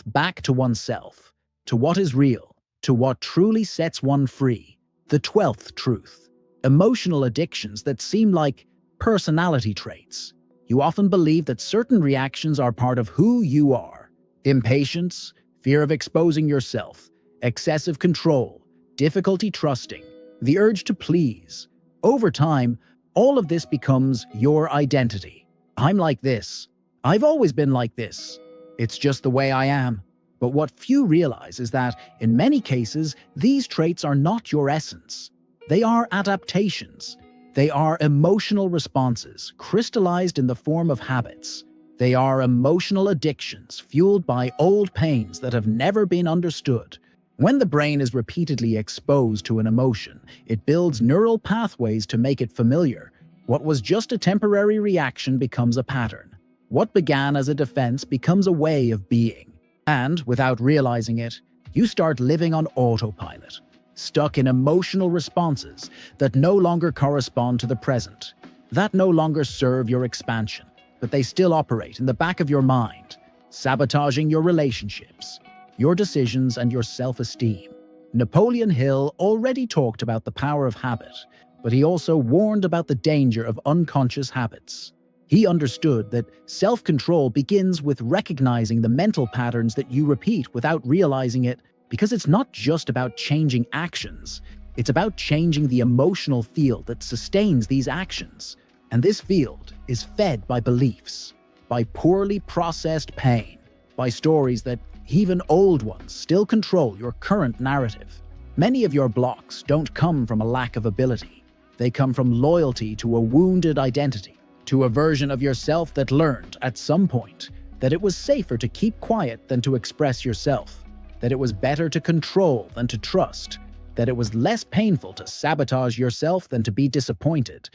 back to oneself, to what is real, to what truly sets one free. The 12th truth: emotional addictions that seem like personality traits. You often believe that certain reactions are part of who you are. Impatience, fear of exposing yourself, excessive control, difficulty trusting, the urge to please. Over time, all of this becomes your identity. I'm like this. I've always been like this. It's just the way I am. But what few realize is that, in many cases, these traits are not your essence. They are adaptations. They are emotional responses, crystallized in the form of habits. They are emotional addictions, fueled by old pains that have never been understood. When the brain is repeatedly exposed to an emotion, it builds neural pathways to make it familiar. What was just a temporary reaction becomes a pattern. What began as a defense becomes a way of being. And, without realizing it, you start living on autopilot, stuck in emotional responses that no longer correspond to the present, that no longer serve your expansion, but they still operate in the back of your mind, sabotaging your relationships, your decisions, and your self-esteem. Napoleon Hill already talked about the power of habit, but he also warned about the danger of unconscious habits. He understood that self-control begins with recognizing the mental patterns that you repeat without realizing it, because it's not just about changing actions, it's about changing the emotional field that sustains these actions. And this field is fed by beliefs, by poorly processed pain, by stories that, even old ones, still control your current narrative. Many of your blocks don't come from a lack of ability. They come from loyalty to a wounded identity, to a version of yourself that learned, at some point, that it was safer to keep quiet than to express yourself, that it was better to control than to trust, that it was less painful to sabotage yourself than to be disappointed.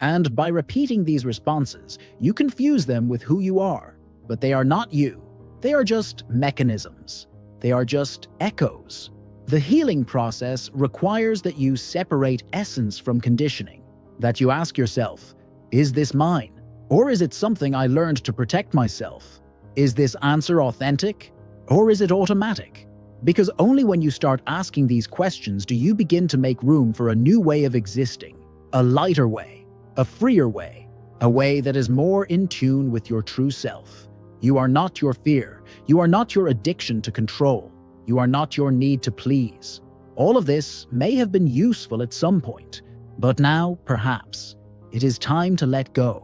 And by repeating these responses, you confuse them with who you are. But they are not you. They are just mechanisms. They are just echoes. The healing process requires that you separate essence from conditioning, that you ask yourself, is this mine? Or is it something I learned to protect myself? Is this answer authentic? Or is it automatic? Because only when you start asking these questions do you begin to make room for a new way of existing, a lighter way, a freer way, a way that is more in tune with your true self. You are not your fear. You are not your addiction to control. You are not your need to please. All of this may have been useful at some point, but now, perhaps, it is time to let go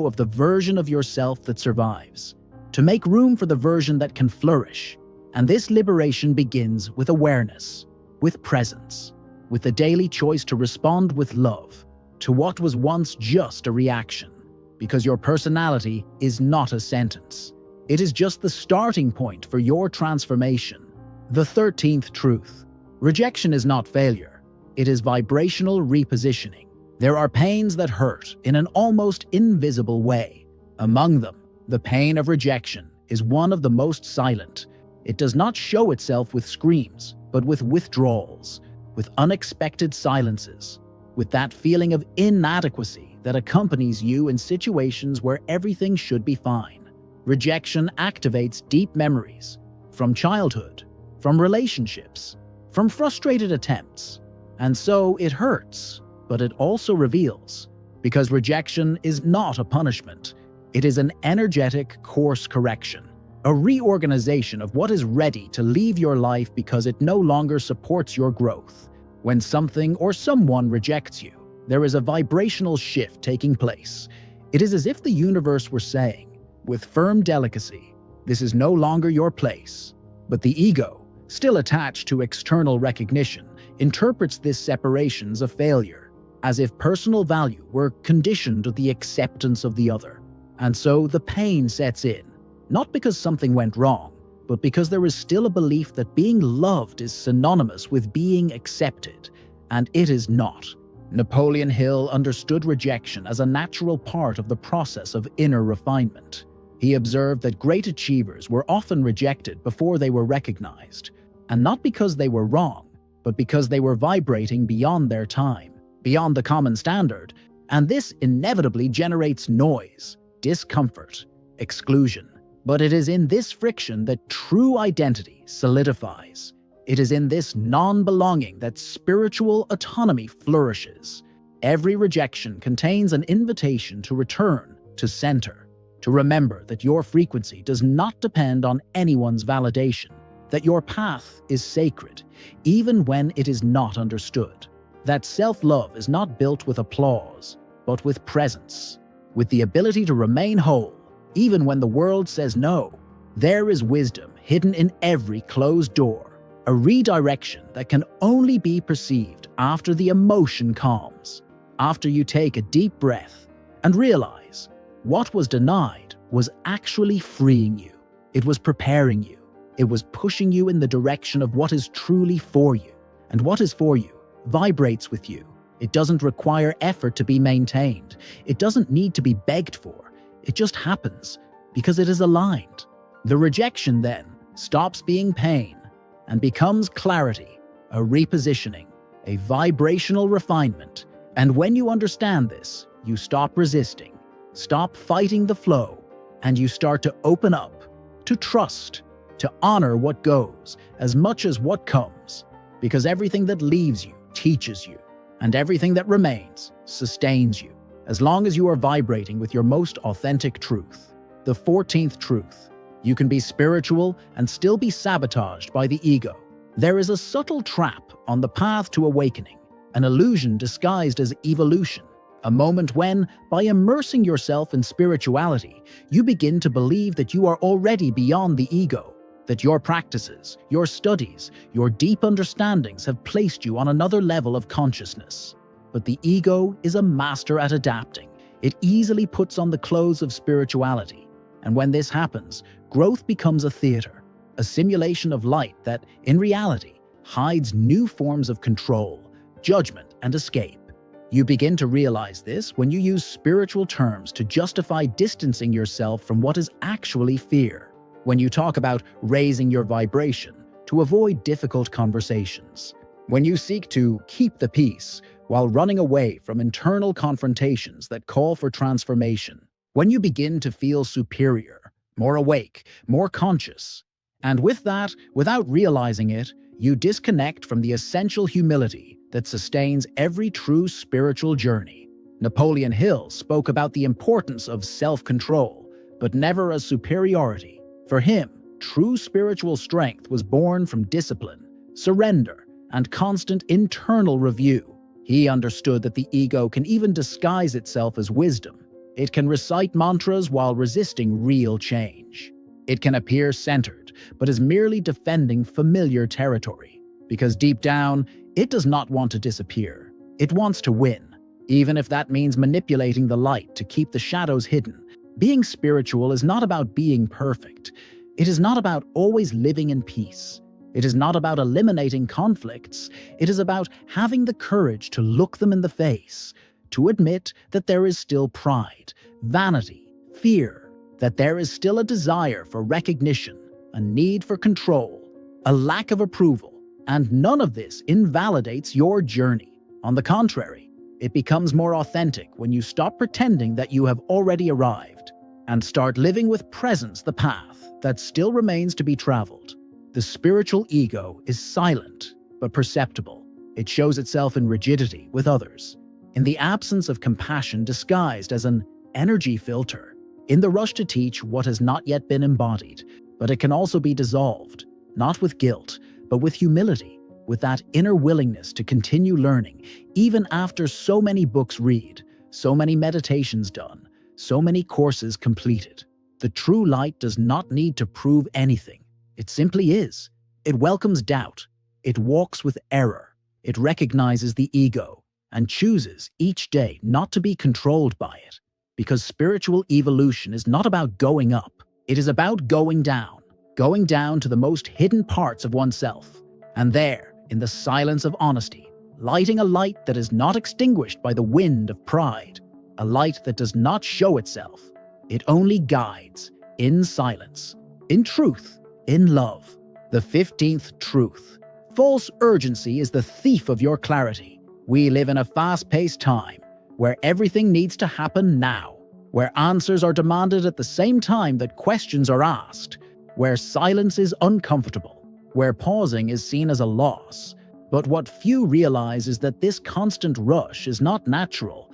of the version of yourself that survives, to make room for the version that can flourish. And this liberation begins with awareness, with presence, with the daily choice to respond with love to what was once just a reaction. Because your personality is not a sentence. It is just the starting point for your transformation. The 13th truth: rejection is not failure. It is vibrational repositioning. There are pains that hurt in an almost invisible way. Among them, the pain of rejection is one of the most silent. It does not show itself with screams, but with withdrawals, with unexpected silences, with that feeling of inadequacy that accompanies you in situations where everything should be fine. Rejection activates deep memories from childhood, from relationships, from frustrated attempts. And so it hurts, but it also reveals, because rejection is not a punishment. It is an energetic course correction, a reorganization of what is ready to leave your life because it no longer supports your growth. When something or someone rejects you, there is a vibrational shift taking place. It is as if the universe were saying, with firm delicacy, this is no longer your place. But the ego, still attached to external recognition, interprets this separation as a failure, as if personal value were conditioned to the acceptance of the other. And so the pain sets in, not because something went wrong, but because there is still a belief that being loved is synonymous with being accepted, and it is not. Napoleon Hill understood rejection as a natural part of the process of inner refinement. He observed that great achievers were often rejected before they were recognized, and not because they were wrong, but because they were vibrating beyond their time. beyond the common standard, and this inevitably generates noise, discomfort, exclusion. But it is in this friction that true identity solidifies. It is in this non-belonging that spiritual autonomy flourishes. Every rejection contains an invitation to return to center, to remember that your frequency does not depend on anyone's validation, that your path is sacred, even when it is not understood, that self-love is not built with applause, but with presence, with the ability to remain whole, even when the world says no. There is wisdom hidden in every closed door, a redirection that can only be perceived after the emotion calms, after you take a deep breath and realize what was denied was actually freeing you. It was preparing you. It was pushing you in the direction of what is truly for you. And what is for you vibrates with you. It doesn't require effort to be maintained. It doesn't need to be begged for. It just happens because it is aligned. The rejection then stops being pain and becomes clarity, a repositioning, a vibrational refinement. And when you understand this, you stop resisting, stop fighting the flow, and you start to open up, to trust, to honor what goes as much as what comes, because everything that leaves you teaches you, and everything that remains sustains you, as long as you are vibrating with your most authentic truth. The 14th truth: you can be spiritual and still be sabotaged by the ego. There is a subtle trap on the path to awakening, an illusion disguised as evolution, a moment when, by immersing yourself in spirituality, you begin to believe that you are already beyond the ego, that your practices, your studies, your deep understandings have placed you on another level of consciousness. But the ego is a master at adapting. It easily puts on the clothes of spirituality. And when this happens, growth becomes a theater, a simulation of light that, in reality, hides new forms of control, judgment, and escape. You begin to realize this when you use spiritual terms to justify distancing yourself from what is actually fear. When you talk about raising your vibration to avoid difficult conversations. When you seek to keep the peace while running away from internal confrontations that call for transformation. When you begin to feel superior, more awake, more conscious. And with that, without realizing it, you disconnect from the essential humility that sustains every true spiritual journey. Napoleon Hill spoke about the importance of self-control, but never as superiority. For him, true spiritual strength was born from discipline, surrender, and constant internal review. He understood that the ego can even disguise itself as wisdom. It can recite mantras while resisting real change. It can appear centered, but is merely defending familiar territory. Because deep down, it does not want to disappear. It wants to win, even if that means manipulating the light to keep the shadows hidden. Being spiritual is not about being perfect. It is not about always living in peace. It is not about eliminating conflicts. It is about having the courage to look them in the face, to admit that there is still pride, vanity, fear, that there is still a desire for recognition, a need for control, a lack of approval, and none of this invalidates your journey. On the contrary, it becomes more authentic when you stop pretending that you have already arrived and start living with presence the path that still remains to be traveled. The spiritual ego is silent but perceptible. It shows itself in rigidity with others, in the absence of compassion disguised as an energy filter, in the rush to teach what has not yet been embodied. But it can also be dissolved, not with guilt, but with humility, with that inner willingness to continue learning, even after so many books read, so many meditations done, so many courses completed. The true light does not need to prove anything. It simply is. It welcomes doubt. It walks with error. It recognizes the ego and chooses each day not to be controlled by it. Because spiritual evolution is not about going up. It is about going down to the most hidden parts of oneself. And there, in the silence of honesty, lighting a light that is not extinguished by the wind of pride, a light that does not show itself. It only guides, in silence, in truth, in love. The 15th truth. False urgency is the thief of your clarity. We live in a fast-paced time where everything needs to happen now, where answers are demanded at the same time that questions are asked, where silence is uncomfortable, where pausing is seen as a loss. But what few realize is that this constant rush is not natural.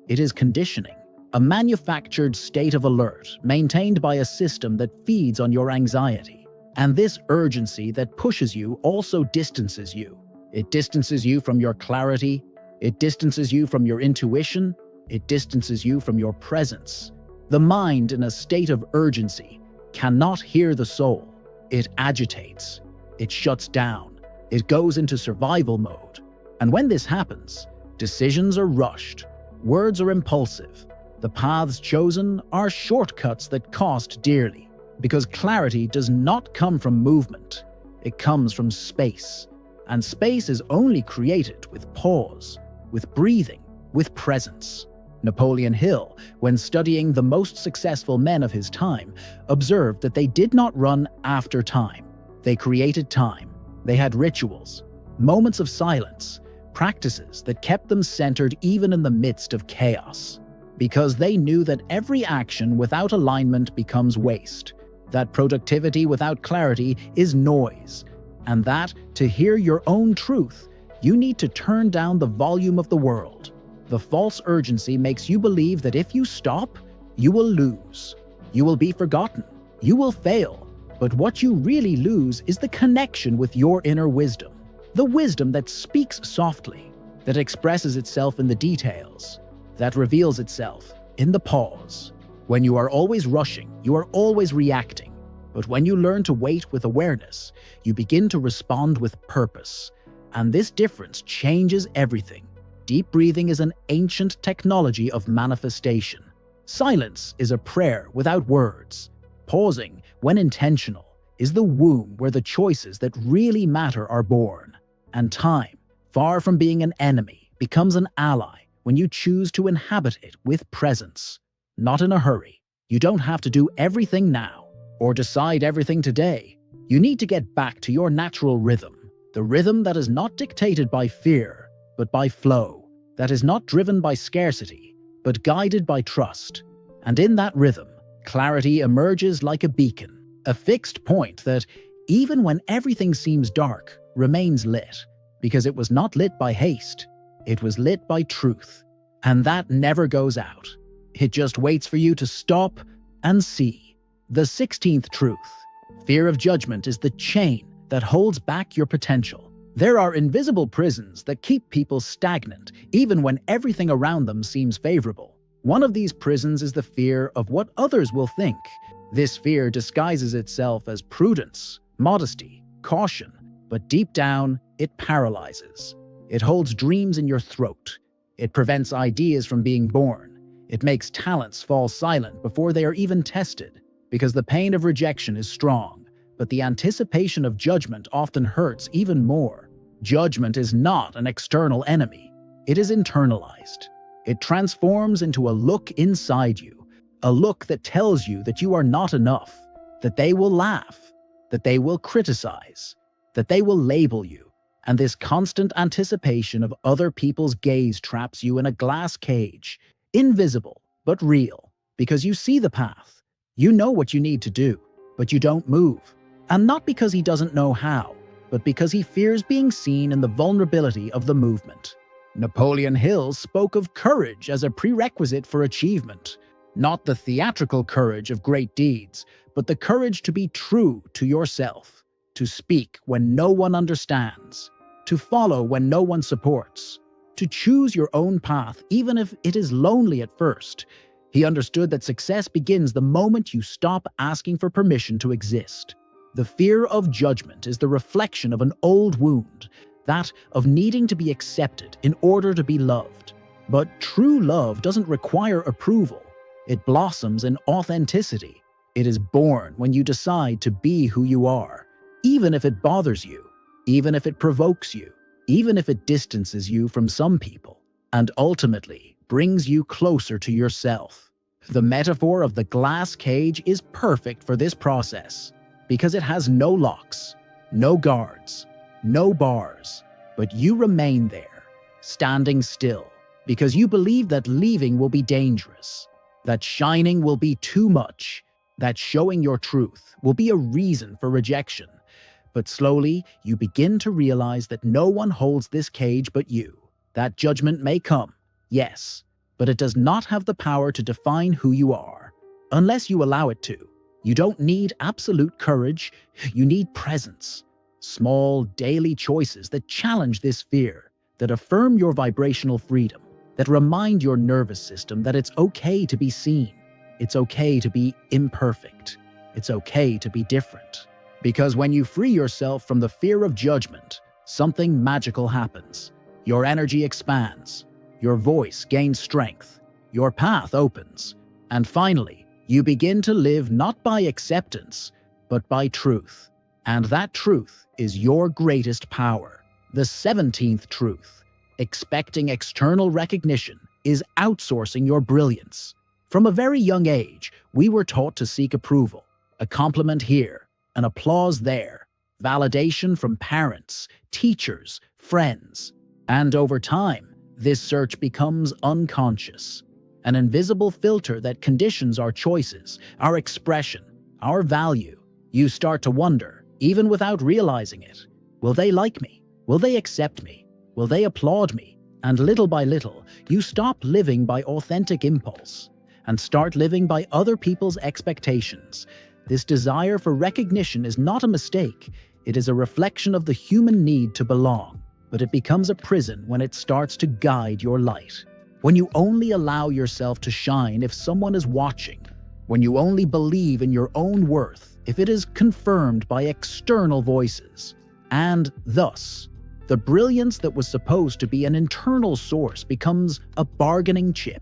It is conditioning, a manufactured state of alert maintained by a system that feeds on your anxiety. And this urgency that pushes you also distances you. It distances you from your clarity, it distances you from your intuition, it distances you from your presence. The mind in a state of urgency cannot hear the soul. It agitates, it shuts down, it goes into survival mode. And when this happens, decisions are rushed, words are impulsive, the paths chosen are shortcuts that cost dearly. Because clarity does not come from movement, it comes from space. And space is only created with pause, with breathing, with presence. Napoleon Hill, when studying the most successful men of his time, observed that they did not run after time. They created time. They had rituals, moments of silence, practices that kept them centered even in the midst of chaos. Because they knew that every action without alignment becomes waste, that productivity without clarity is noise, and that, to hear your own truth, you need to turn down the volume of the world. The false urgency makes you believe that if you stop, you will lose. You will be forgotten. You will fail. But what you really lose is the connection with your inner wisdom. The wisdom that speaks softly, that expresses itself in the details, that reveals itself in the pause. When you are always rushing, you are always reacting. But when you learn to wait with awareness, you begin to respond with purpose. And this difference changes everything. Deep breathing is an ancient technology of manifestation. Silence is a prayer without words. Pausing, when intentional, is the womb where the choices that really matter are born. And time, far from being an enemy, becomes an ally when you choose to inhabit it with presence. Not in a hurry. You don't have to do everything now or decide everything today. You need to get back to your natural rhythm, the rhythm that is not dictated by fear, but by flow, that is not driven by scarcity, but guided by trust. And in that rhythm, clarity emerges like a beacon, a fixed point that, even when everything seems dark, remains lit, because it was not lit by haste, it was lit by truth. And that never goes out. It just waits for you to stop and see. The 16th truth. Fear of judgment is the chain that holds back your potential. There are invisible prisons that keep people stagnant, even when everything around them seems favorable. One of these prisons is the fear of what others will think. This fear disguises itself as prudence, modesty, caution, but deep down, it paralyzes. It holds dreams in your throat. It prevents ideas from being born. It makes talents fall silent before they are even tested. Because the pain of rejection is strong, but the anticipation of judgment often hurts even more. Judgment is not an external enemy. It is internalized. It transforms into a look inside you, a look that tells you that you are not enough, that they will laugh, that they will criticize, that they will label you. And this constant anticipation of other people's gaze traps you in a glass cage, invisible but real, because you see the path. You know what you need to do, but you don't move. And not because he doesn't know how, but because he fears being seen in the vulnerability of the movement. Napoleon Hill spoke of courage as a prerequisite for achievement, not the theatrical courage of great deeds, but the courage to be true to yourself, to speak when no one understands, to follow when no one supports, to choose your own path even if it is lonely at first. He understood that success begins the moment you stop asking for permission to exist. The fear of judgment is the reflection of an old wound, that of needing to be accepted in order to be loved. But true love doesn't require approval. It blossoms in authenticity. It is born when you decide to be who you are, even if it bothers you, even if it provokes you, even if it distances you from some people, and ultimately brings you closer to yourself. The metaphor of the glass cage is perfect for this process, because it has no locks, no guards, no bars, but you remain there, standing still, because you believe that leaving will be dangerous, that shining will be too much, that showing your truth will be a reason for rejection. But slowly, you begin to realize that no one holds this cage but you. That judgment may come, yes, but it does not have the power to define who you are, unless you allow it to. You don't need absolute courage, you need presence. Small, daily choices that challenge this fear, that affirm your vibrational freedom, that remind your nervous system that it's okay to be seen, it's okay to be imperfect, it's okay to be different. Because when you free yourself from the fear of judgment, something magical happens. Your energy expands, your voice gains strength, your path opens, and finally, you begin to live not by acceptance, but by truth. And that truth is your greatest power. The 17th truth: expecting external recognition is outsourcing your brilliance. From a very young age, we were taught to seek approval, a compliment here, an applause there, validation from parents, teachers, friends. And over time, this search becomes unconscious, an invisible filter that conditions our choices, our expression, our value. You start to wonder, even without realizing it, will they like me? Will they accept me? Will they applaud me? And little by little, you stop living by authentic impulse and start living by other people's expectations. This desire for recognition is not a mistake. It is a reflection of the human need to belong, but it becomes a prison when it starts to guide your light. When you only allow yourself to shine if someone is watching, when you only believe in your own worth if it is confirmed by external voices, and thus, the brilliance that was supposed to be an internal source becomes a bargaining chip,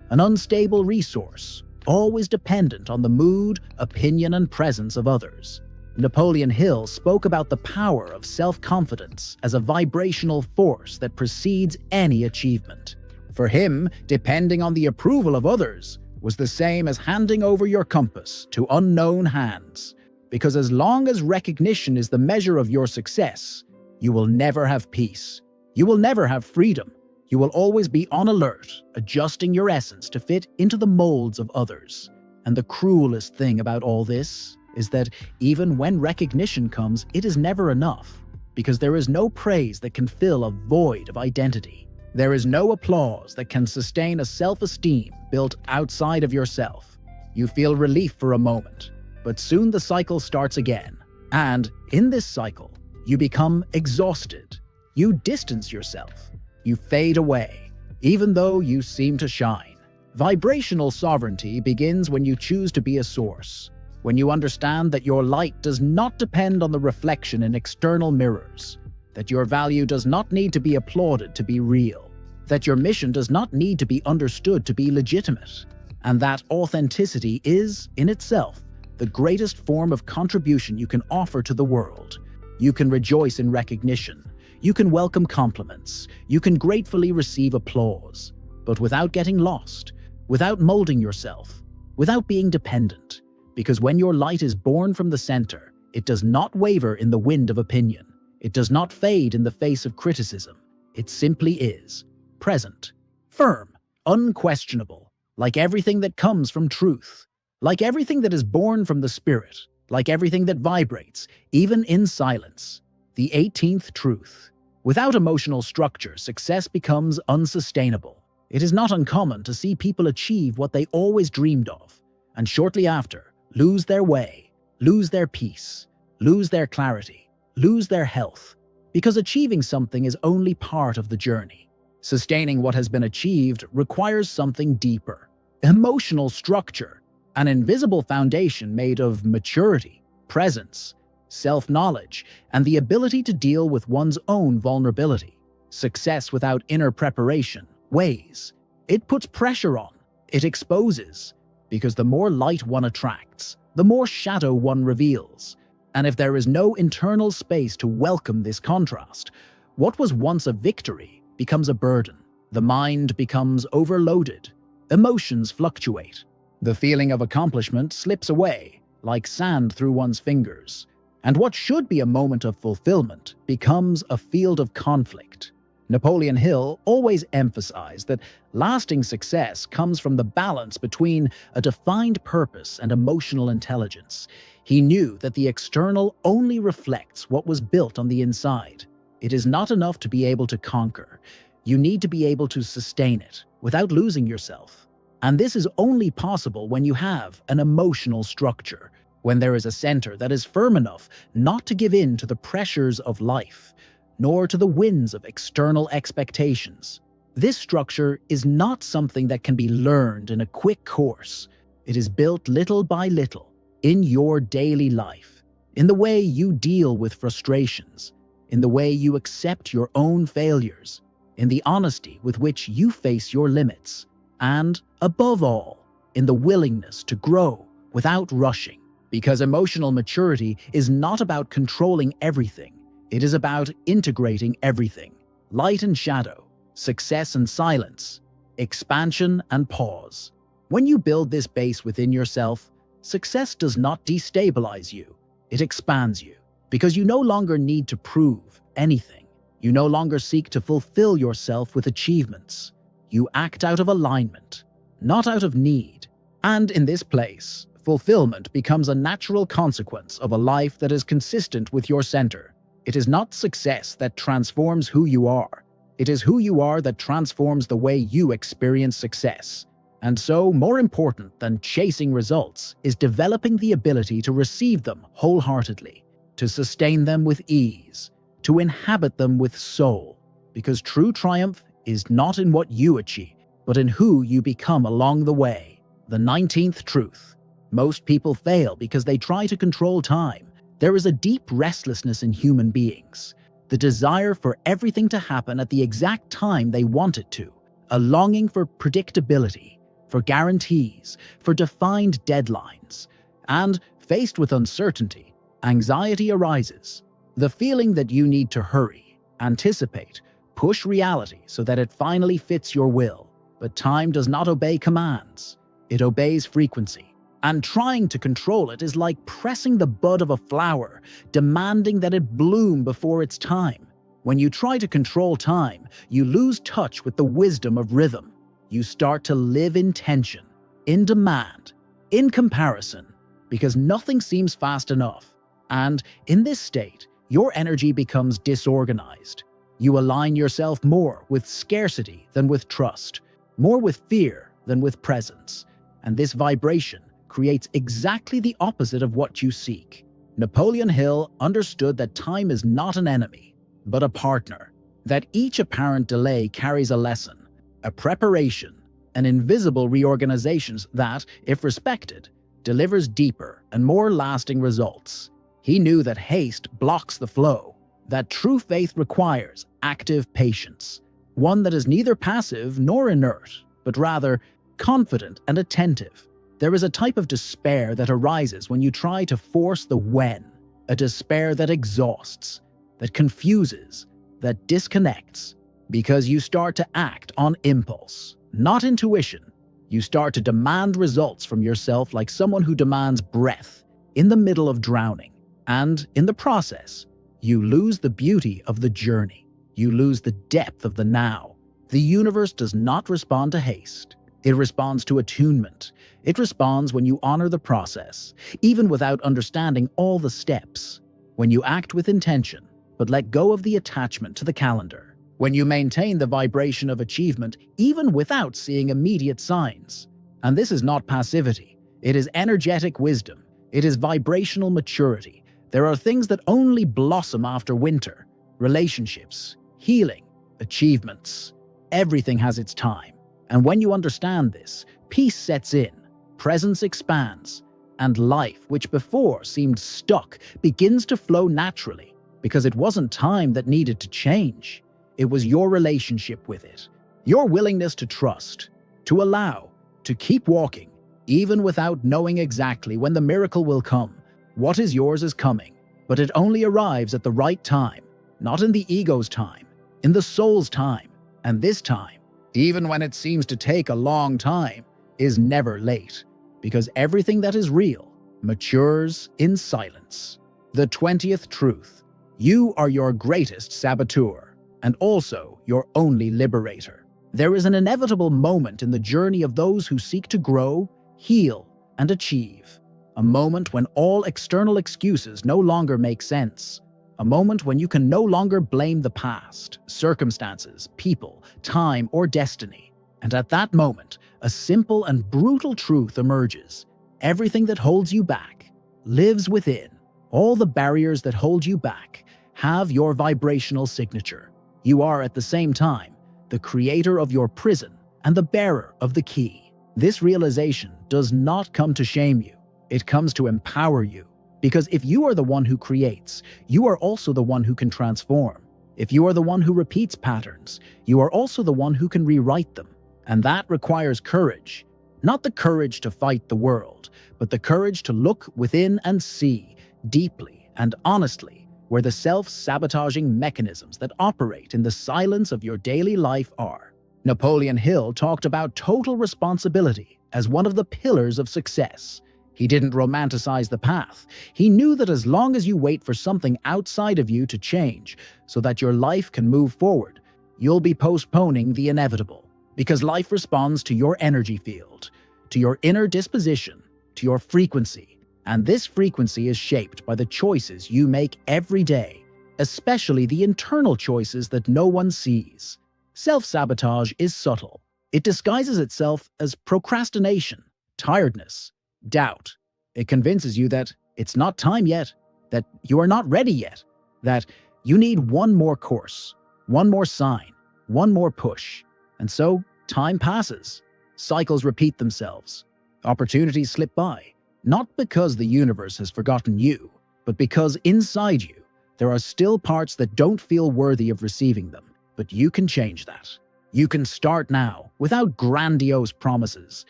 an unstable resource, always dependent on the mood, opinion, and presence of others. Napoleon Hill spoke about the power of self-confidence as a vibrational force that precedes any achievement. For him, depending on the approval of others was the same as handing over your compass to unknown hands. Because as long as recognition is the measure of your success, you will never have peace. You will never have freedom. You will always be on alert, adjusting your essence to fit into the molds of others. And the cruelest thing about all this is that even when recognition comes, it is never enough, because there is no praise that can fill a void of identity. There is no applause that can sustain a self-esteem built outside of yourself. You feel relief for a moment, but soon the cycle starts again. And in this cycle, you become exhausted. You distance yourself. You fade away, even though you seem to shine. Vibrational sovereignty begins when you choose to be a source, when you understand that your light does not depend on the reflection in external mirrors, that your value does not need to be applauded to be real, that your mission does not need to be understood to be legitimate, and that authenticity is, in itself, the greatest form of contribution you can offer to the world. You can rejoice in recognition, you can welcome compliments, you can gratefully receive applause, but without getting lost, without molding yourself, without being dependent. Because when your light is born from the center, it does not waver in the wind of opinion. It does not fade in the face of criticism. It simply is, present, firm, unquestionable, like everything that comes from truth, like everything that is born from the spirit, like everything that vibrates, even in silence. The 18th truth. Without emotional structure, success becomes unsustainable. It is not uncommon to see people achieve what they always dreamed of, and shortly after, lose their way, lose their peace, lose their clarity, lose their health, because achieving something is only part of the journey. Sustaining what has been achieved requires something deeper, emotional structure, an invisible foundation made of maturity, presence, self-knowledge, and the ability to deal with one's own vulnerability. Success without inner preparation weighs. It puts pressure on. It exposes. Because the more light one attracts, the more shadow one reveals. And if there is no internal space to welcome this contrast, what was once a victory becomes a burden. The mind becomes overloaded. Emotions fluctuate. The feeling of accomplishment slips away, like sand through one's fingers. And what should be a moment of fulfillment becomes a field of conflict. Napoleon Hill always emphasized that lasting success comes from the balance between a defined purpose and emotional intelligence. He knew that the external only reflects what was built on the inside. It is not enough to be able to conquer. You need to be able to sustain it without losing yourself. And this is only possible when you have an emotional structure, when there is a center that is firm enough not to give in to the pressures of life, nor to the winds of external expectations. This structure is not something that can be learned in a quick course. It is built little by little in your daily life, in the way you deal with frustrations, in the way you accept your own failures, in the honesty with which you face your limits, and, above all, in the willingness to grow without rushing. Because emotional maturity is not about controlling everything. It is about integrating everything: light and shadow, success and silence, expansion and pause. When you build this base within yourself, success does not destabilize you. It expands you, because you no longer need to prove anything. You no longer seek to fulfill yourself with achievements. You act out of alignment, not out of need. And in this place, fulfillment becomes a natural consequence of a life that is consistent with your center. It is not success that transforms who you are. It is who you are that transforms the way you experience success. And so, more important than chasing results is developing the ability to receive them wholeheartedly, to sustain them with ease, to inhabit them with soul. Because true triumph is not in what you achieve, but in who you become along the way. The 19th truth. Most people fail because they try to control time. There is a deep restlessness in human beings, the desire for everything to happen at the exact time they want it to, a longing for predictability, for guarantees, for defined deadlines. And faced with uncertainty, anxiety arises. The feeling that you need to hurry, anticipate, push reality so that it finally fits your will. But time does not obey commands. It obeys frequency. And trying to control it is like pressing the bud of a flower, demanding that it bloom before its time. When you try to control time, you lose touch with the wisdom of rhythm. You start to live in tension, in demand, in comparison, because nothing seems fast enough. And in this state, your energy becomes disorganized. You align yourself more with scarcity than with trust, more with fear than with presence. And this vibration creates exactly the opposite of what you seek. Napoleon Hill understood that time is not an enemy, but a partner, that each apparent delay carries a lesson, a preparation, an invisible reorganization that, if respected, delivers deeper and more lasting results. He knew that haste blocks the flow, that true faith requires active patience, one that is neither passive nor inert, but rather confident and attentive. There is a type of despair that arises when you try to force the when, a despair that exhausts, that confuses, that disconnects, because you start to act on impulse, not intuition. You start to demand results from yourself like someone who demands breath in the middle of drowning. And in the process, you lose the beauty of the journey. You lose the depth of the now. The universe does not respond to haste. It responds to attunement. It responds when you honor the process, even without understanding all the steps. When you act with intention, but let go of the attachment to the calendar. When you maintain the vibration of achievement, even without seeing immediate signs. And this is not passivity. It is energetic wisdom. It is vibrational maturity. There are things that only blossom after winter. Relationships, healing, achievements. Everything has its time. And when you understand this, peace sets in, presence expands, and life, which before seemed stuck, begins to flow naturally, because it wasn't time that needed to change. It was your relationship with it, your willingness to trust, to allow, to keep walking, even without knowing exactly when the miracle will come. What is yours is coming, but it only arrives at the right time, not in the ego's time, in the soul's time. And this time, even when it seems to take a long time, is never late, because everything that is real matures in silence. The 20th truth. You are your greatest saboteur. and also your only liberator. There is an inevitable moment in the journey of those who seek to grow, heal, and achieve. A moment when all external excuses no longer make sense. A moment when you can no longer blame the past, circumstances, people, time, or destiny. And at that moment, a simple and brutal truth emerges. Everything that holds you back lives within. All the barriers that hold you back have your vibrational signature. You are at the same time the creator of your prison and the bearer of the key. This realization does not come to shame you. It comes to empower you. Because if you are the one who creates, you are also the one who can transform. If you are the one who repeats patterns, you are also the one who can rewrite them. And that requires courage. Not the courage to fight the world, but the courage to look within and see, deeply and honestly, where the self-sabotaging mechanisms that operate in the silence of your daily life are. Napoleon Hill talked about total responsibility as one of the pillars of success. He didn't romanticize the path. He knew that as long as you wait for something outside of you to change so that your life can move forward, you'll be postponing the inevitable. Because life responds to your energy field, to your inner disposition, to your frequency. And this frequency is shaped by the choices you make every day, especially the internal choices that no one sees. Self-sabotage is subtle. It disguises itself as procrastination, tiredness, doubt. It convinces you that it's not time yet, that you are not ready yet, that you need one more course, one more sign, one more push. And so, time passes. Cycles repeat themselves. Opportunities slip by, not because the universe has forgotten you, but because inside you, there are still parts that don't feel worthy of receiving them. But you can change that. You can start now, without grandiose promises,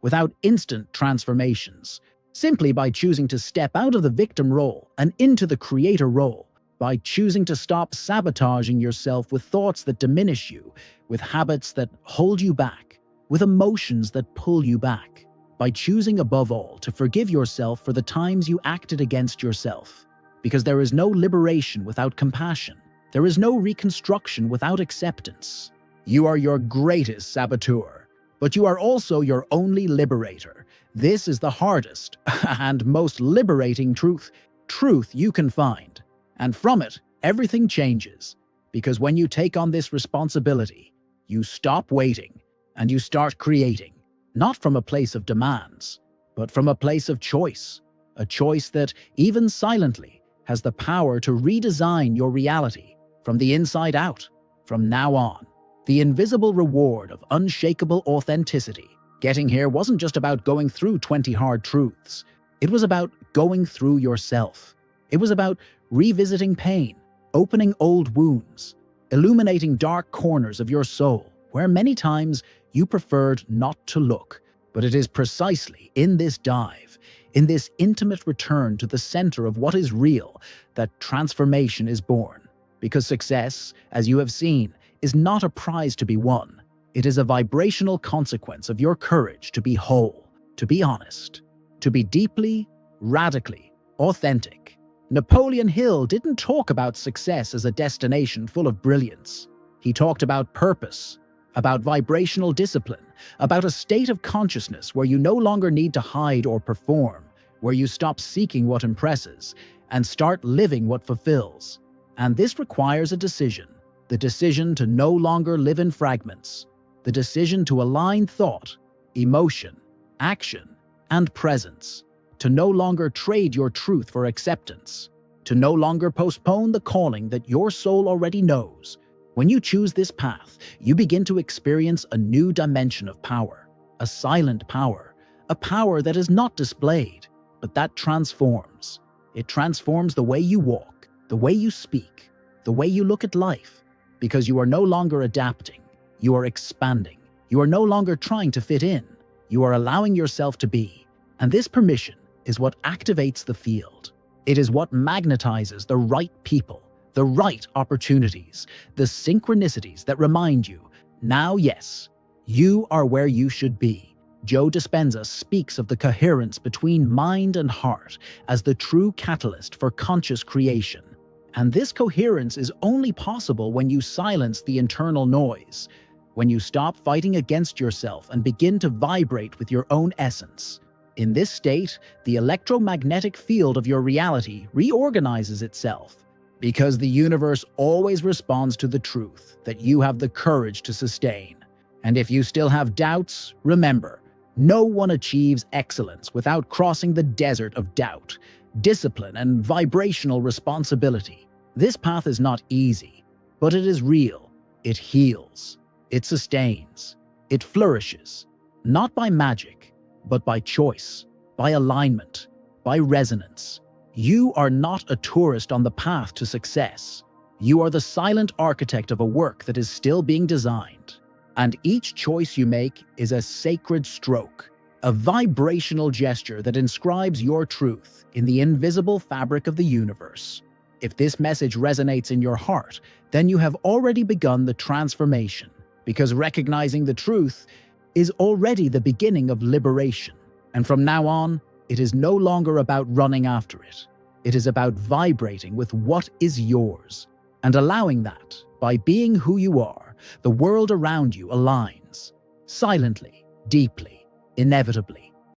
without instant transformations, simply by choosing to step out of the victim role and into the creator role, by choosing to stop sabotaging yourself with thoughts that diminish you, with habits that hold you back, with emotions that pull you back, by choosing above all to forgive yourself for the times you acted against yourself. Because there is no liberation without compassion. There is no reconstruction without acceptance. You are your greatest saboteur, but you are also your only liberator. This is the hardest and most liberating truth you can find. And from it, everything changes. Because when you take on this responsibility, you stop waiting and you start creating, not from a place of demands, but from a place of choice. A choice that, even silently, has the power to redesign your reality from the inside out. From now on, the invisible reward of unshakable authenticity. Getting here wasn't just about going through 20 hard truths. It was about going through yourself. It was about revisiting pain, opening old wounds, illuminating dark corners of your soul where many times you preferred not to look. But it is precisely in this dive, in this intimate return to the center of what is real, that transformation is born. Because success, as you have seen, is not a prize to be won. It is a vibrational consequence of your courage to be whole, to be honest, to be deeply, radically authentic. Napoleon Hill didn't talk about success as a destination full of brilliance. He talked about purpose, about vibrational discipline, about a state of consciousness where you no longer need to hide or perform, where you stop seeking what impresses and start living what fulfills. And this requires a decision, the decision to no longer live in fragments, the decision to align thought, emotion, action, and presence, to no longer trade your truth for acceptance, to no longer postpone the calling that your soul already knows. When you choose this path, you begin to experience a new dimension of power, a silent power, a power that is not displayed, but that transforms. It transforms the way you walk, the way you speak, the way you look at life, because you are no longer adapting, you are expanding. You are no longer trying to fit in, you are allowing yourself to be. And this permission is what activates the field. It is what magnetizes the right people, the right opportunities, the synchronicities that remind you, now yes, you are where you should be. Joe Dispenza speaks of the coherence between mind and heart as the true catalyst for conscious creation. And this coherence is only possible when you silence the internal noise, when you stop fighting against yourself and begin to vibrate with your own essence. In this state, the electromagnetic field of your reality reorganizes itself, because the universe always responds to the truth that you have the courage to sustain. And if you still have doubts, remember, no one achieves excellence without crossing the desert of doubt, discipline, and vibrational responsibility. This path is not easy, but it is real. It heals. It sustains. It flourishes. Not by magic, but by choice, by alignment, by resonance. You are not a tourist on the path to success. You are the silent architect of a work that is still being designed. And each choice you make is a sacred stroke, a vibrational gesture that inscribes your truth in the invisible fabric of the universe. If this message resonates in your heart, then you have already begun the transformation, because recognizing the truth is already the beginning of liberation. And from now on, it is no longer about running after it. It is about vibrating with what is yours, and allowing that, by being who you are, the world around you aligns, silently, deeply, inevitably.